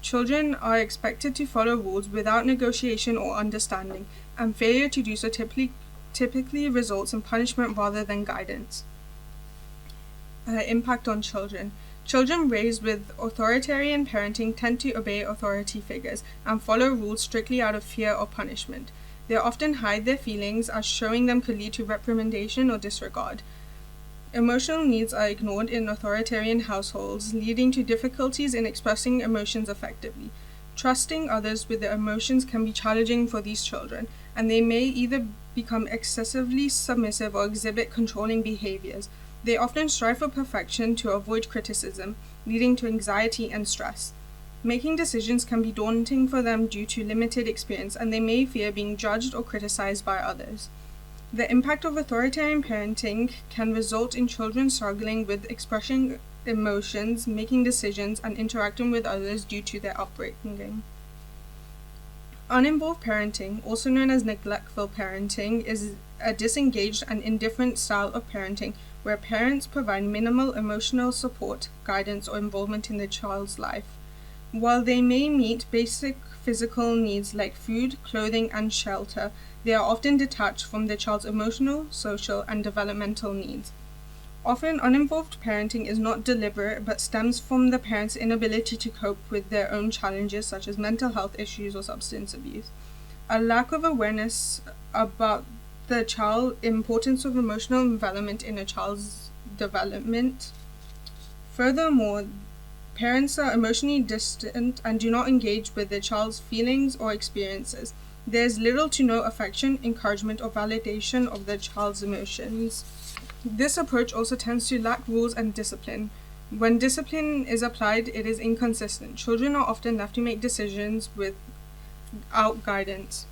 Children are expected to follow rules without negotiation or understanding, and failure to do so typically results in punishment rather than guidance. Impact on children. Children raised with authoritarian parenting tend to obey authority figures and follow rules strictly out of fear or punishment. They often hide their feelings, as showing them could lead to reprimandation or disregard. Emotional needs are ignored in authoritarian households, leading to difficulties in expressing emotions effectively. Trusting others with their emotions can be challenging for these children, and they may either become excessively submissive or exhibit controlling behaviors. They often strive for perfection to avoid criticism, leading to anxiety and stress. Making decisions can be daunting for them due to limited experience, and they may fear being judged or criticized by others. The impact of authoritarian parenting can result in children struggling with expressing emotions, making decisions, and interacting with others due to their upbringing. Uninvolved parenting, also known as neglectful parenting, is a disengaged and indifferent style of parenting where parents provide minimal emotional support, guidance, or involvement in their child's life. While they may meet basic physical needs like food, clothing, and shelter, they are often detached from their child's emotional, social, and developmental needs. Often, uninvolved parenting is not deliberate but stems from the parent's inability to cope with their own challenges such as mental health issues or substance abuse. A lack of awareness about the importance of emotional development in a child's development. Furthermore, parents are emotionally distant and do not engage with their child's feelings or experiences. There is little to no affection, encouragement, or validation of the child's emotions. This approach also tends to lack rules and discipline. When discipline is applied, it is inconsistent. Children are often left to make decisions without guidance.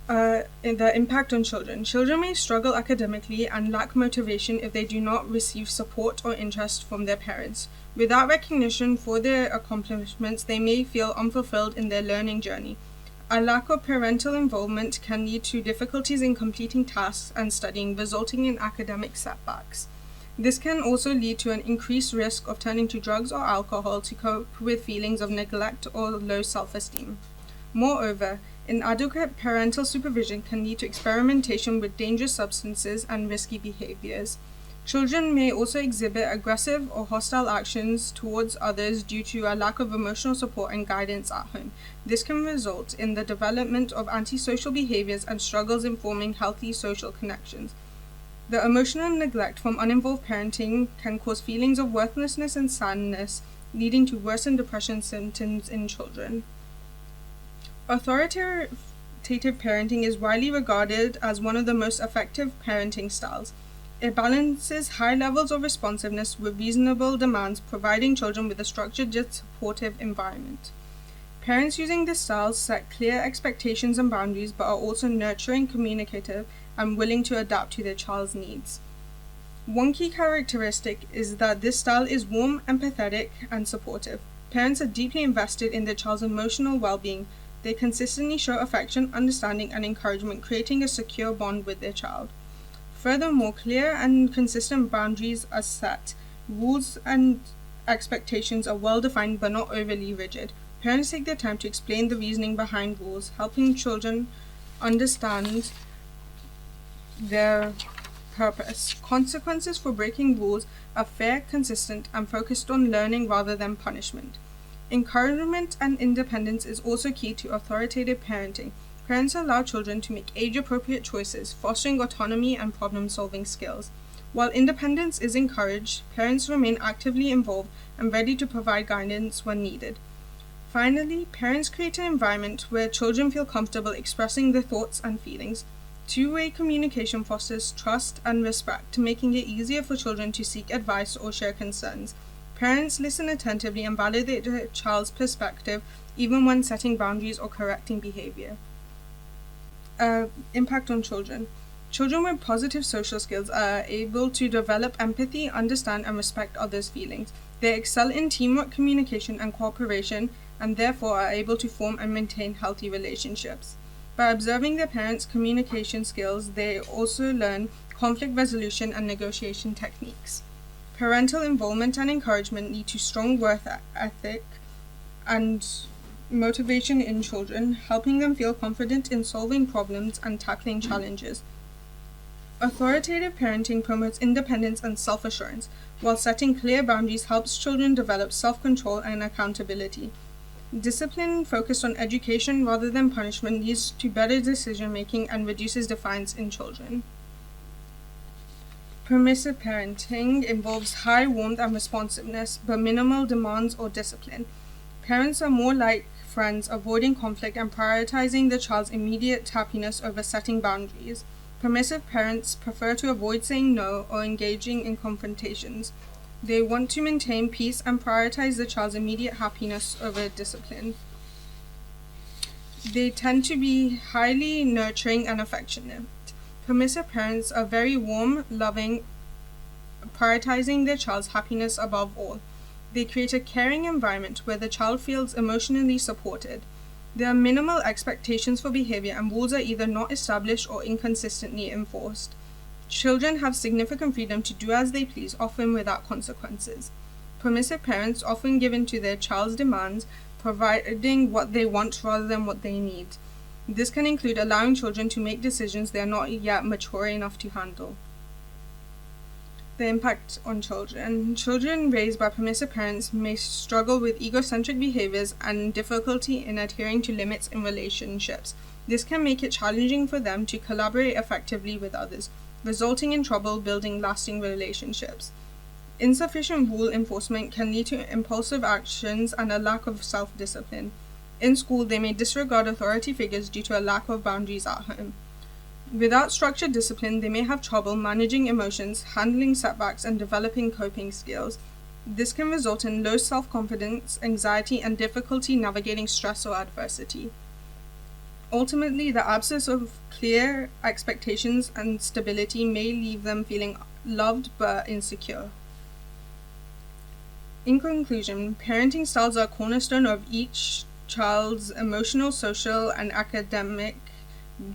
The impact on children. Children may struggle academically and lack motivation if they do not receive support or interest from their parents. Without recognition for their accomplishments, they may feel unfulfilled in their learning journey. A lack of parental involvement can lead to difficulties in completing tasks and studying, resulting in academic setbacks. This can also lead to an increased risk of turning to drugs or alcohol to cope with feelings of neglect or low self-esteem. Moreover, inadequate parental supervision can lead to experimentation with dangerous substances and risky behaviors. Children may also exhibit aggressive or hostile actions towards others due to a lack of emotional support and guidance at home. This can result in the development of antisocial behaviors and struggles in forming healthy social connections. The emotional neglect from uninvolved parenting can cause feelings of worthlessness and sadness, leading to worsened depression symptoms in children. Authoritative parenting is widely regarded as one of the most effective parenting styles. It balances high levels of responsiveness with reasonable demands, providing children with a structured yet supportive environment. Parents using this style set clear expectations and boundaries, but are also nurturing, communicative, and willing to adapt to their child's needs. One key characteristic is that this style is warm, empathetic, and supportive. Parents are deeply invested in their child's emotional well-being. They consistently show affection, understanding, and encouragement, creating a secure bond with their child. Furthermore, clear and consistent boundaries are set. Rules and expectations are well defined but not overly rigid. Parents take their time to explain the reasoning behind rules, helping children understand their purpose. Consequences for breaking rules are fair, consistent, and focused on learning rather than punishment. Encouragement and independence is also key to authoritative parenting. Parents allow children to make age-appropriate choices, fostering autonomy and problem-solving skills. While independence is encouraged, parents remain actively involved and ready to provide guidance when needed. Finally, parents create an environment where children feel comfortable expressing their thoughts and feelings. Two-way communication fosters trust and respect, making it easier for children to seek advice or share concerns. Parents listen attentively and validate their child's perspective, even when setting boundaries or correcting behavior. Impact on children. Children with positive social skills are able to develop empathy, understand, and respect others' feelings. They excel in teamwork, communication, and cooperation, and therefore are able to form and maintain healthy relationships. By observing their parents' communication skills, they also learn conflict resolution and negotiation techniques. Parental involvement and encouragement lead to strong work ethic and motivation in children, helping them feel confident in solving problems and tackling challenges. Authoritative parenting promotes independence and self-assurance, while setting clear boundaries helps children develop self-control and accountability. Discipline focused on education rather than punishment leads to better decision-making and reduces defiance in children. Permissive parenting involves high warmth and responsiveness, but minimal demands or discipline. Parents are more like friends, avoiding conflict and prioritizing the child's immediate happiness over setting boundaries. Permissive parents prefer to avoid saying no or engaging in confrontations. They want to maintain peace and prioritize the child's immediate happiness over discipline. They tend to be highly nurturing and affectionate. Permissive parents are very warm, loving, prioritizing their child's happiness above all. They create a caring environment where the child feels emotionally supported. There are minimal expectations for behavior, and rules are either not established or inconsistently enforced. Children have significant freedom to do as they please, often without consequences. Permissive parents often give in to their child's demands, providing what they want rather than what they need. This can include allowing children to make decisions they are not yet mature enough to handle. The impact on children. Children raised by permissive parents may struggle with egocentric behaviors and difficulty in adhering to limits in relationships. This can make it challenging for them to collaborate effectively with others, resulting in trouble building lasting relationships. Insufficient rule enforcement can lead to impulsive actions and a lack of self-discipline. In school, they may disregard authority figures due to a lack of boundaries at home. Without structured discipline, they may have trouble managing emotions, handling setbacks, and developing coping skills. This can result in low self-confidence, anxiety, and difficulty navigating stress or adversity. Ultimately, the absence of clear expectations and stability may leave them feeling loved but insecure. In conclusion, parenting styles are a cornerstone of each child's emotional, social, and academic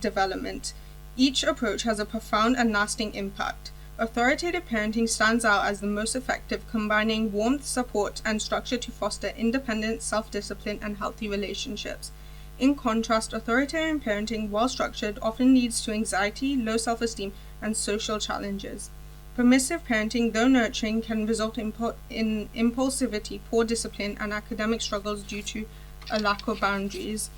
development. Each approach has a profound and lasting impact. Authoritative parenting stands out as the most effective, combining warmth, support, and structure to foster independence, self-discipline, and healthy relationships. In contrast, authoritarian parenting, while structured, often leads to anxiety, low self-esteem, and social challenges. Permissive parenting, though nurturing, can result in impulsivity, poor discipline, and academic struggles due to a lack of boundaries.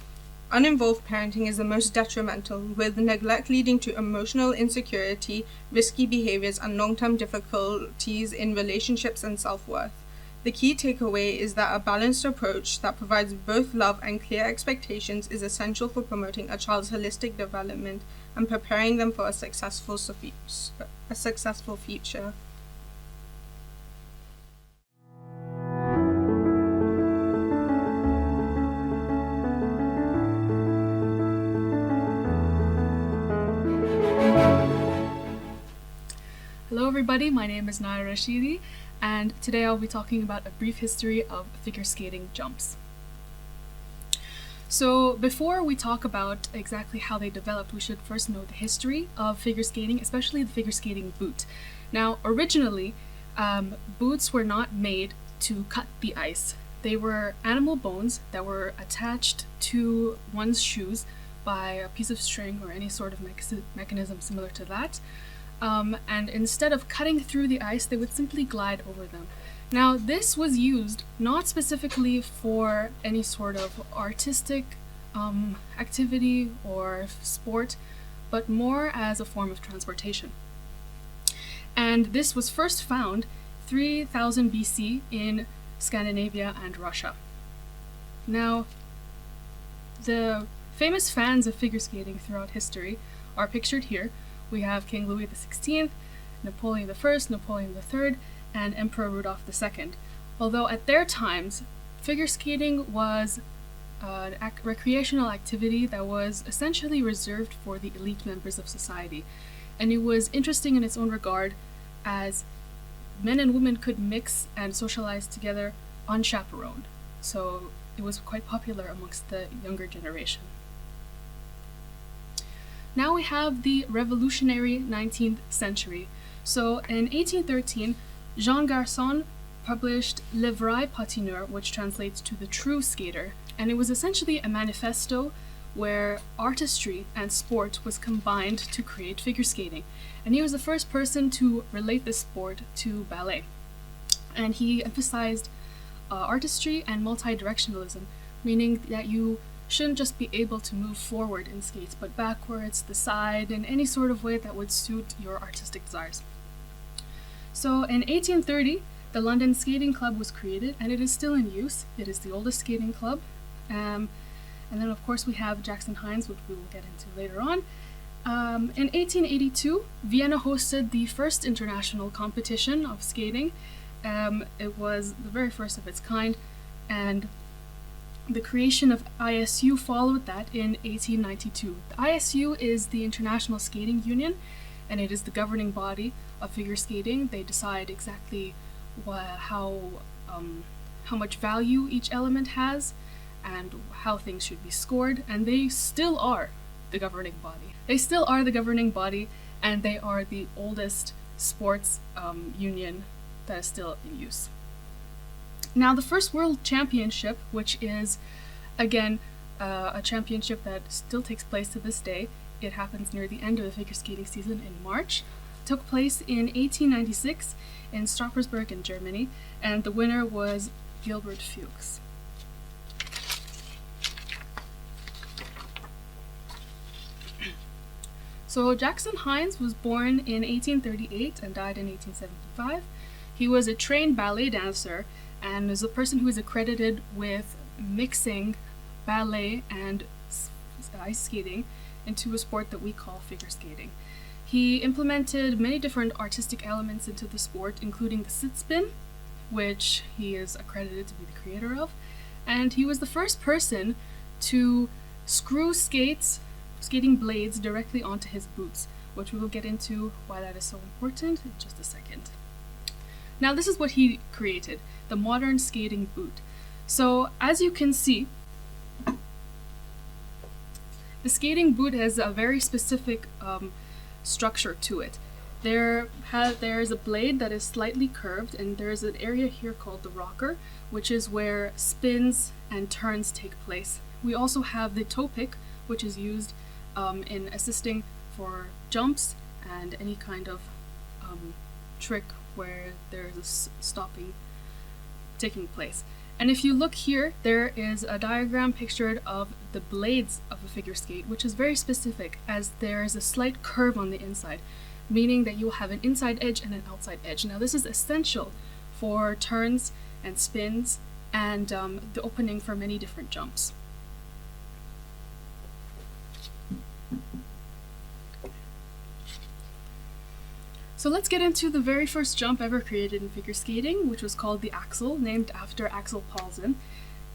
Uninvolved parenting is the most detrimental, with neglect leading to emotional insecurity, risky behaviors, and long-term difficulties in relationships and self-worth. The key takeaway is that a balanced approach that provides both love and clear expectations is essential for promoting a child's holistic development and preparing them for a successful future. Hello everybody, my name is Naya Rashidi, and today I'll be talking about a brief history of figure skating jumps. So before we talk about exactly how they developed, we should first know the history of figure skating, especially the figure skating boot. Now, originally, boots were not made to cut the ice. They were animal bones that were attached to one's shoes by a piece of string or any sort of mechanism similar to that. And instead of cutting through the ice, they would simply glide over them. Now, this was used not specifically for any sort of artistic activity or sport, but more as a form of transportation. And this was first found 3000 BC in Scandinavia and Russia. Now, the famous fans of figure skating throughout history are pictured here. We have King Louis XVI, Napoleon I, Napoleon III, and Emperor Rudolph II. Although at their times, figure skating was an recreational activity that was essentially reserved for the elite members of society. And it was interesting in its own regard, as men and women could mix and socialize together unchaperoned. So it was quite popular amongst the younger generation. Now we have the revolutionary 19th century. So in 1813, Jean Garçon published Le Vrai Patineur, which translates to the true skater, and it was essentially a manifesto where artistry and sport was combined to create figure skating. And he was the first person to relate this sport to ballet. And he emphasized artistry and multi-directionalism, meaning that you shouldn't just be able to move forward in skates, but backwards, the side, in any sort of way that would suit your artistic desires. So in 1830, the London Skating Club was created, and it is still in use. It is the oldest skating club. And then, of course, we have Jackson Hines, which we will get into later on. In 1882, Vienna hosted the first international competition of skating. It was the very first of its kind, and the creation of ISU followed that in 1892. The ISU is the International Skating Union, and it is the governing body of figure skating. They decide exactly how much value each element has and how things should be scored, and they still are the governing body. They still are the governing body, and they are the oldest sports union that is still in use. Now, the first World Championship, which is, again, a championship that still takes place to this day, it happens near the end of the figure skating season in March, took place in 1896 in Strasbourg in Germany, and the winner was Gilbert Fuchs. So Jackson Hines was born in 1838 and died in 1875. He was a trained ballet dancer and is a person who is accredited with mixing ballet and ice skating into a sport that we call figure skating. He implemented many different artistic elements into the sport, including the sit spin, which he is accredited to be the creator of, and he was the first person to screw skating blades directly onto his boots, which we will get into why that is so important in just a second. Now, this is what he created, the modern skating boot. So, as you can see, the skating boot has a very specific structure to it. There is a blade that is slightly curved, and there is an area here called the rocker, which is where spins and turns take place. We also have the toe pick, which is used in assisting for jumps and any kind of trick where there is a stopping taking place. And if you look here, there is a diagram pictured of the blades of a figure skate, which is very specific, as there is a slight curve on the inside, meaning that you will have an inside edge and an outside edge. Now, this is essential for turns and spins and the opening for many different jumps. So let's get into the very first jump ever created in figure skating, which was called the axel, named after Axel Paulsen.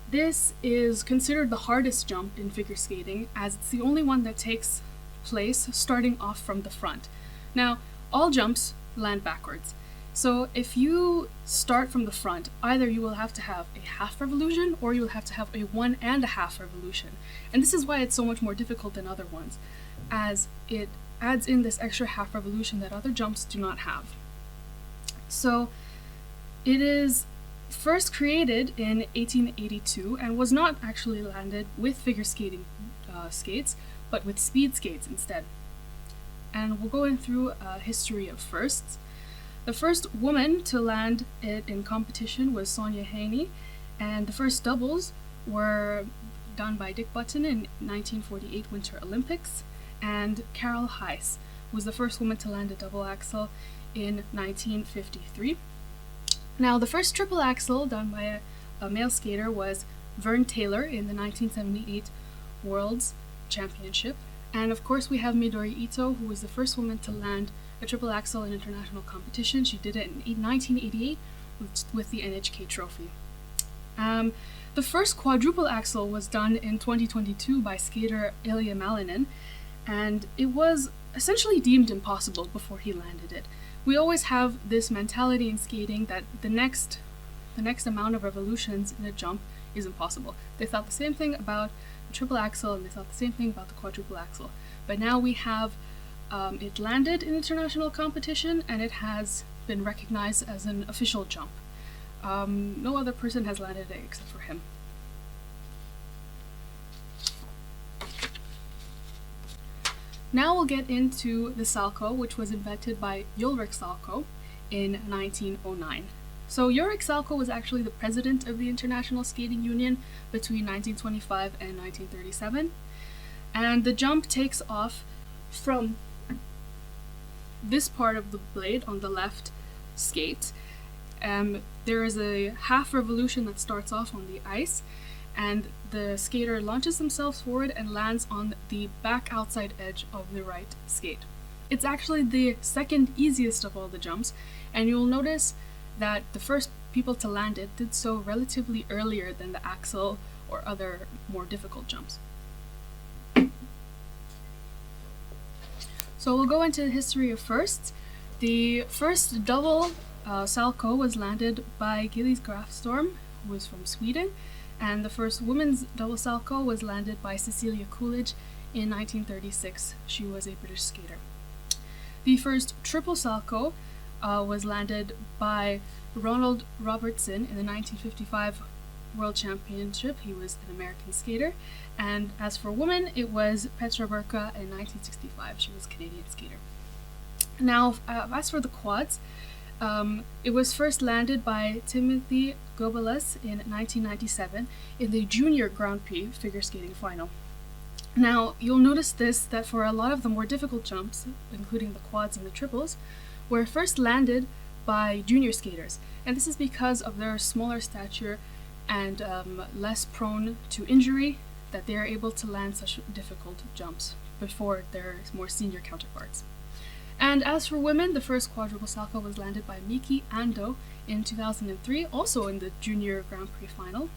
This is considered the hardest jump in figure skating, as it's the only one that takes place starting off from the front. Now, all jumps land backwards. So if you start from the front, either you will have to have a half revolution or you will have to have a 1.5 revolution. And this is why it's so much more difficult than other ones, as it adds in this extra half revolution that other jumps do not have. So it is first created in 1882 and was not actually landed with figure skating skates, but with speed skates instead. And we'll go in through a history of firsts. The first woman to land it in competition was Sonia Haney, and the first doubles were done by Dick Button in 1948 Winter Olympics, and Carol Heiss was the first woman to land a double axel in 1953. Now, the first triple axel done by a male skater was Vern Taylor in the 1978 World's Championship. And of course, we have Midori Ito, who was the first woman to land a triple axel in international competition. She did it in 1988 with the NHK Trophy. The first quadruple axel was done in 2022 by skater Ilya Malinin, and it was essentially deemed impossible before he landed it. We always have this mentality in skating that the next amount of revolutions in a jump is impossible. They thought the same thing about the triple axel, and they thought the same thing about the quadruple axel. But now we have it landed in international competition, and it has been recognized as an official jump. No other person has landed it except for him. Now we'll get into the Salchow, which was invented by Ulrich Salchow in 1909. So Ulrich Salchow was actually the president of the International Skating Union between 1925 and 1937. And the jump takes off from this part of the blade on the left skate. There is a half revolution that starts off on the ice, and the skater launches themselves forward and lands on the back outside edge of the right skate. It's actually the second easiest of all the jumps, and you'll notice that the first people to land it did so relatively earlier than the axel or other more difficult jumps. So we'll go into the history of firsts. The first double Salchow was landed by Gillis Grafstorm, who was from Sweden, and the first women's double Salchow was landed by Cecilia Coolidge in 1936. She was a British skater. The first triple Salchow was landed by Ronald Robertson in the 1955 World Championship. He was an American skater. And as for women, it was Petra Burka in 1965. She was a Canadian skater. Now, as for the quads, it was first landed by Timothy Gobeles in 1997 in the Junior Grand Prix figure skating final. Now, you'll notice that for a lot of the more difficult jumps, including the quads and the triples, were first landed by junior skaters. And this is because of their smaller stature and less prone to injury, that they are able to land such difficult jumps before their more senior counterparts. And as for women, the first quadruple Salchow was landed by Miki Ando in 2003, also in the Junior Grand Prix final.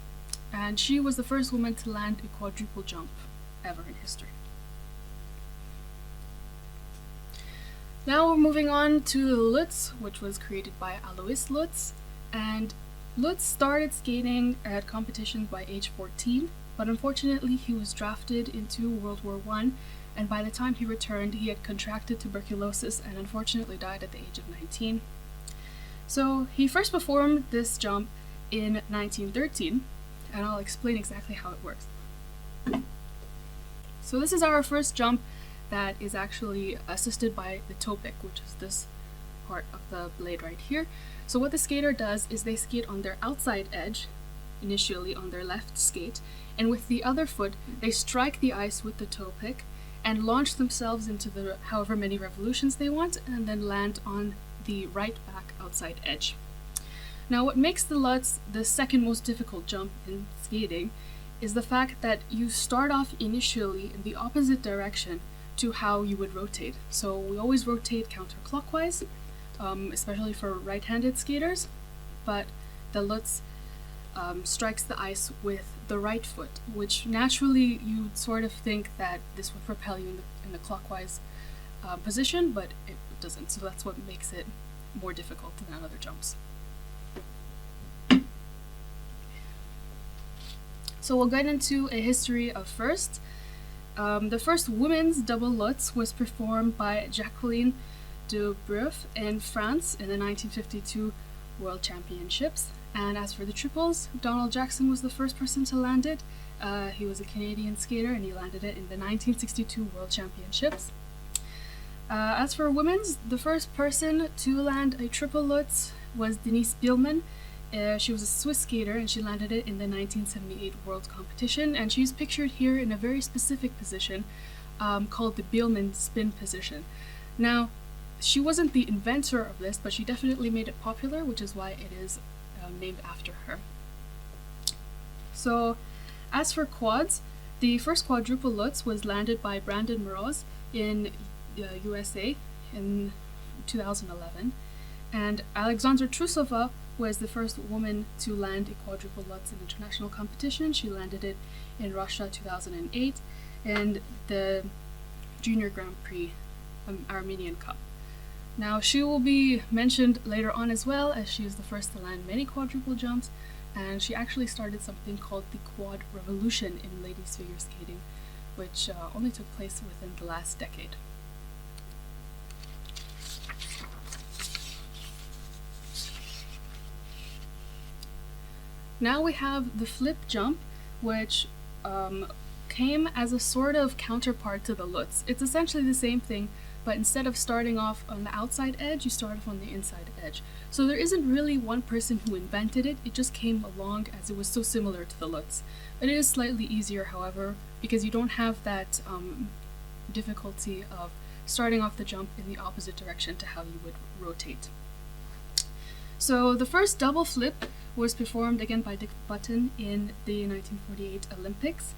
And she was the first woman to land a quadruple jump ever in history. Now we're moving on to the Lutz, which was created by Alois Lutz. And Lutz started skating at competitions by age 14, but unfortunately he was drafted into World War I, and by the time he returned, he had contracted tuberculosis and unfortunately died at the age of 19. So he first performed this jump in 1913, and I'll explain exactly how it works. So this is our first jump that is actually assisted by the toe pick, which is this part of the blade right here. So what the skater does is they skate on their outside edge, initially on their left skate, and with the other foot, they strike the ice with the toe pick and launch themselves into the however many revolutions they want, and then land on the right back outside edge. Now, what makes the Lutz the second most difficult jump in skating is the fact that you start off initially in the opposite direction to how you would rotate. So we always rotate counterclockwise, especially for right-handed skaters, but the Lutz strikes the ice with the right foot, which naturally you'd sort of think that this would propel you in the clockwise position, but it doesn't. So that's what makes it more difficult than other jumps. So we'll get into a history of firsts. The first women's double Lutz was performed by Jacqueline de Breuf in France in the 1952 World Championships. And as for the triples, Donald Jackson was the first person to land it. He was a Canadian skater and he landed it in the 1962 World Championships. As for women's, the first person to land a triple Lutz was Denise Bielmann. She was a Swiss skater and she landed it in the 1978 World Competition, and she's pictured here in a very specific position called the Bielmann spin position. Now, she wasn't the inventor of this, but she definitely made it popular, which is why it is named after her. So, as for quads, the first quadruple Lutz was landed by Brandon Moroz in USA in 2011, and Alexandra Trusova was the first woman to land a quadruple Lutz in international competition. She landed it in Russia 2008 and the Junior Grand Prix Armenian Cup. Now, she will be mentioned later on as well, as she is the first to land many quadruple jumps, and she actually started something called the Quad Revolution in ladies figure skating, which only took place within the last decade. Now we have the flip jump, which came as a sort of counterpart to the Lutz. It's essentially the same thing, but instead of starting off on the outside edge, you start off on the inside edge. So there isn't really one person who invented it, it just came along as it was so similar to the Lutz. It is slightly easier, however, because you don't have that difficulty of starting off the jump in the opposite direction to how you would rotate. So the first double flip was performed again by Dick Button in the 1948 Olympics,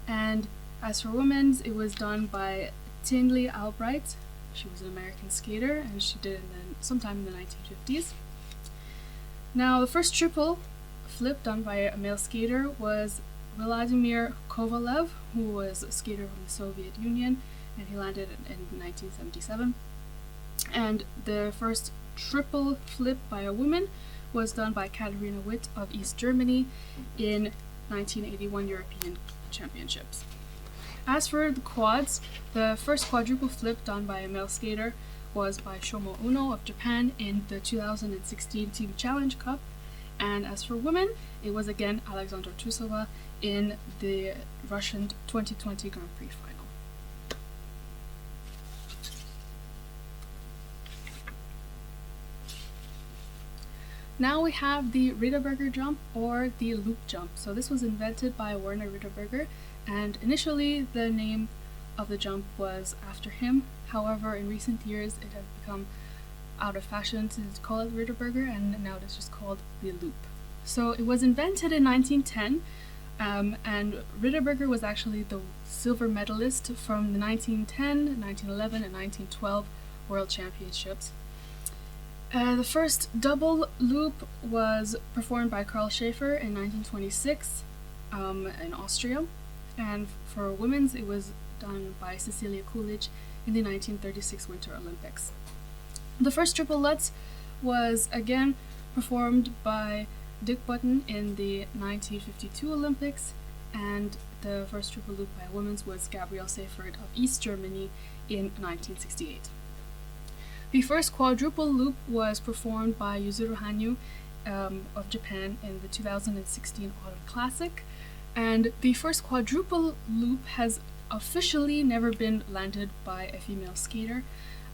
and as for women's, it was done by Tinley Albright. She was an American skater, and she did it sometime in the 1950s. Now, the first triple flip done by a male skater was Vladimir Kovalev, who was a skater from the Soviet Union, and he landed it in 1977. And the first triple flip by a woman was done by Katharina Witt of East Germany in 1981 European Championships. As for the quads, the first quadruple flip done by a male skater was by Shomo Uno of Japan in the 2016 Team Challenge Cup, and as for women, it was again Alexandra Trusova in the Russian 2020 Grand Prix final. Now we have the Ritterberger jump, or the loop jump. So this was invented by Werner Ritterberger, and initially the name of the jump was after him. However, in recent years it has become out of fashion to call it Ritterberger, and now it's just called the loop. So it was invented in 1910, and Ritterberger was actually the silver medalist from the 1910, 1911, and 1912 World Championships. The first double loop was performed by Karl Schaefer in 1926 in Austria, and for women's it was done by Cecilia Coolidge in the 1936 Winter Olympics. The first triple Lutz was again performed by Dick Button in the 1952 Olympics, and the first triple loop by women's was Gabrielle Seifert of East Germany in 1968. The first quadruple loop was performed by Yuzuru Hanyu of Japan in the 2016 Autumn Classic, and the first quadruple loop has officially never been landed by a female skater.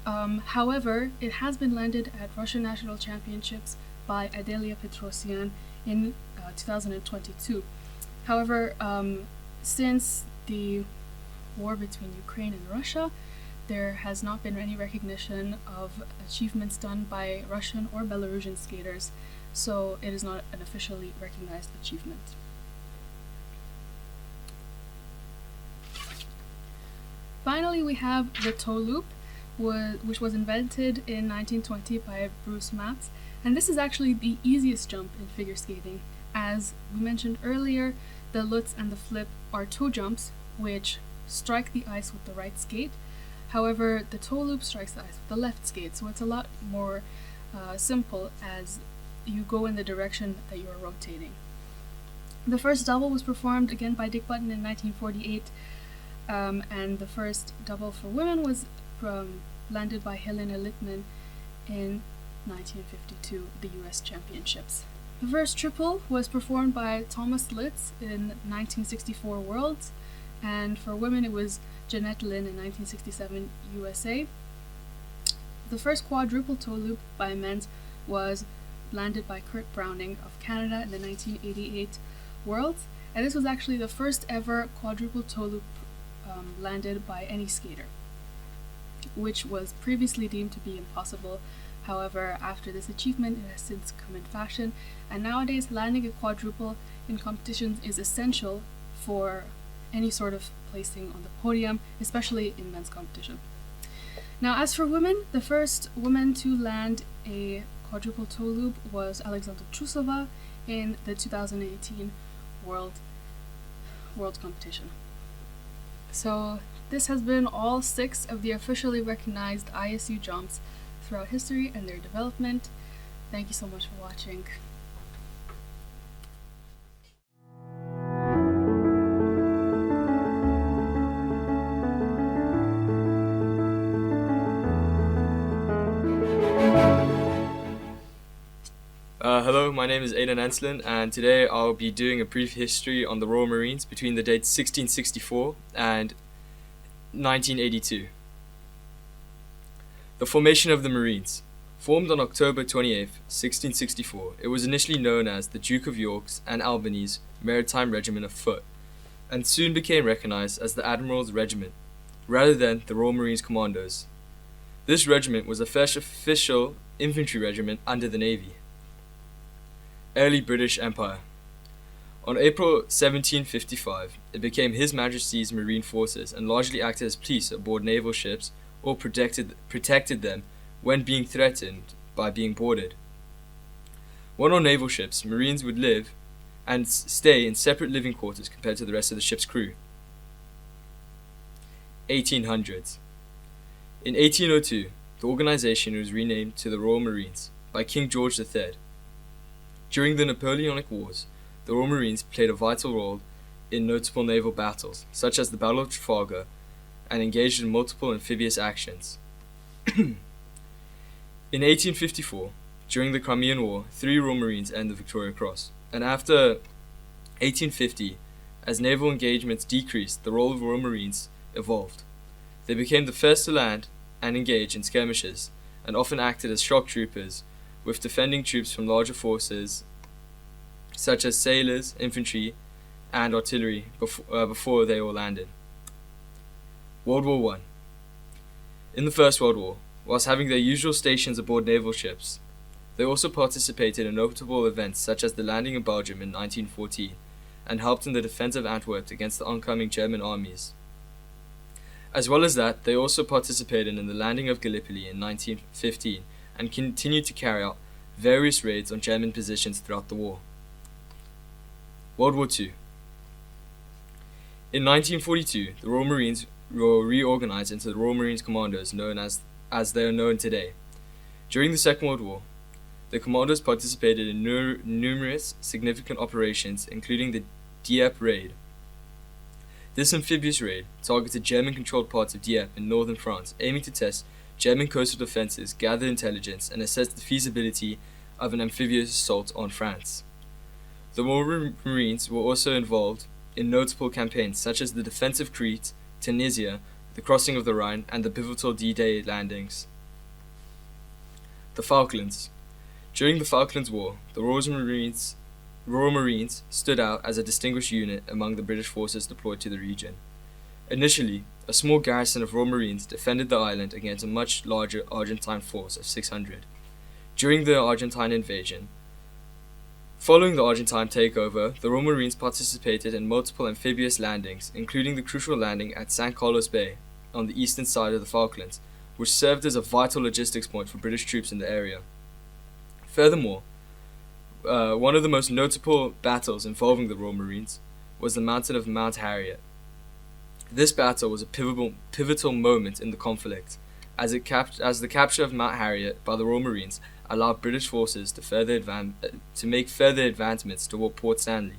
However, it has been landed at Russian National Championships by Adelia Petrosyan in 2022. However, since the war between Ukraine and Russia, there has not been any recognition of achievements done by Russian or Belarusian skaters, so it is not an officially recognized achievement. Finally, we have the toe loop, which was invented in 1920 by Bruce Matz, and this is actually the easiest jump in figure skating. As we mentioned earlier, the Lutz and the flip are toe jumps, which strike the ice with the right skate. However, the toe loop strikes the ice with the left skate, so it's a lot more simple as you go in the direction that you are rotating. The first double was performed again by Dick Button in 1948, and the first double for women was landed by Helena Littman in 1952, the US Championships. The first triple was performed by Thomas Litz in 1964 Worlds, and for women it was Jeanette Lynn in 1967 USA. The first quadruple toe loop by men's was landed by Kurt Browning of Canada in the 1988 Worlds, and this was actually the first ever quadruple toe loop landed by any skater, which was previously deemed to be impossible. However, after this achievement, it has since come in fashion, and nowadays landing a quadruple in competitions is essential for any sort of placing on the podium, especially in men's competition. Now, as for women, the first woman to land a quadruple toe loop was Alexandra Trusova in the 2018 World competition. So this has been all 6 of the officially recognized ISU jumps throughout history and their development. Thank you so much for watching. Hello, my name is Aidan Enslin, and today I'll be doing a brief history on the Royal Marines between the dates 1664 and 1982. The formation of the Marines. Formed on October 28, 1664, it was initially known as the Duke of York's and Albany's Maritime Regiment of Foot, and soon became recognized as the Admiral's Regiment, rather than the Royal Marines Commandos. This regiment was a first official infantry regiment under the Navy. Early British Empire. On April 1755, it became His Majesty's Marine Forces and largely acted as police aboard naval ships or protected them when being threatened by being boarded. When on naval ships, Marines would live and stay in separate living quarters compared to the rest of the ship's crew. 1800s. In 1802, the organization was renamed to the Royal Marines by King George III. During the Napoleonic Wars, the Royal Marines played a vital role in notable naval battles, such as the Battle of Trafalgar, and engaged in multiple amphibious actions. In 1854, during the Crimean War, 3 Royal Marines earned the Victoria Cross, and after 1850, as naval engagements decreased, the role of Royal Marines evolved. They became the first to land and engage in skirmishes, and often acted as shock troopers, with defending troops from larger forces such as sailors, infantry, and artillery before they all landed. World War I. In the First World War, whilst having their usual stations aboard naval ships, they also participated in notable events such as the landing of Belgium in 1914 and helped in the defense of Antwerp against the oncoming German armies. As well as that, they also participated in the landing of Gallipoli in 1915 and continued to carry out various raids on German positions throughout the war. World War II. In 1942, the Royal Marines were reorganized into the Royal Marines Commandos, known as they are known today. During the Second World War, the commandos participated in numerous significant operations, including the Dieppe Raid. This amphibious raid targeted German-controlled parts of Dieppe in northern France, aiming to test German coastal defenses, gather intelligence, and assess the feasibility of an amphibious assault on France. The Royal Marines were also involved in notable campaigns such as the defense of Crete, Tunisia, the crossing of the Rhine, and the pivotal D-Day landings. The Falklands. During the Falklands War, the Royal Marines stood out as a distinguished unit among the British forces deployed to the region. Initially, a small garrison of Royal Marines defended the island against a much larger Argentine force of 600. During the Argentine invasion, following the Argentine takeover, the Royal Marines participated in multiple amphibious landings, including the crucial landing at San Carlos Bay on the eastern side of the Falklands, which served as a vital logistics point for British troops in the area. Furthermore, one of the most notable battles involving the Royal Marines was the Mountain of Mount Harriet. This battle was a pivotal moment in the conflict, as the capture of Mount Harriet by the Royal Marines allowed British forces to make further advancements toward Port Stanley.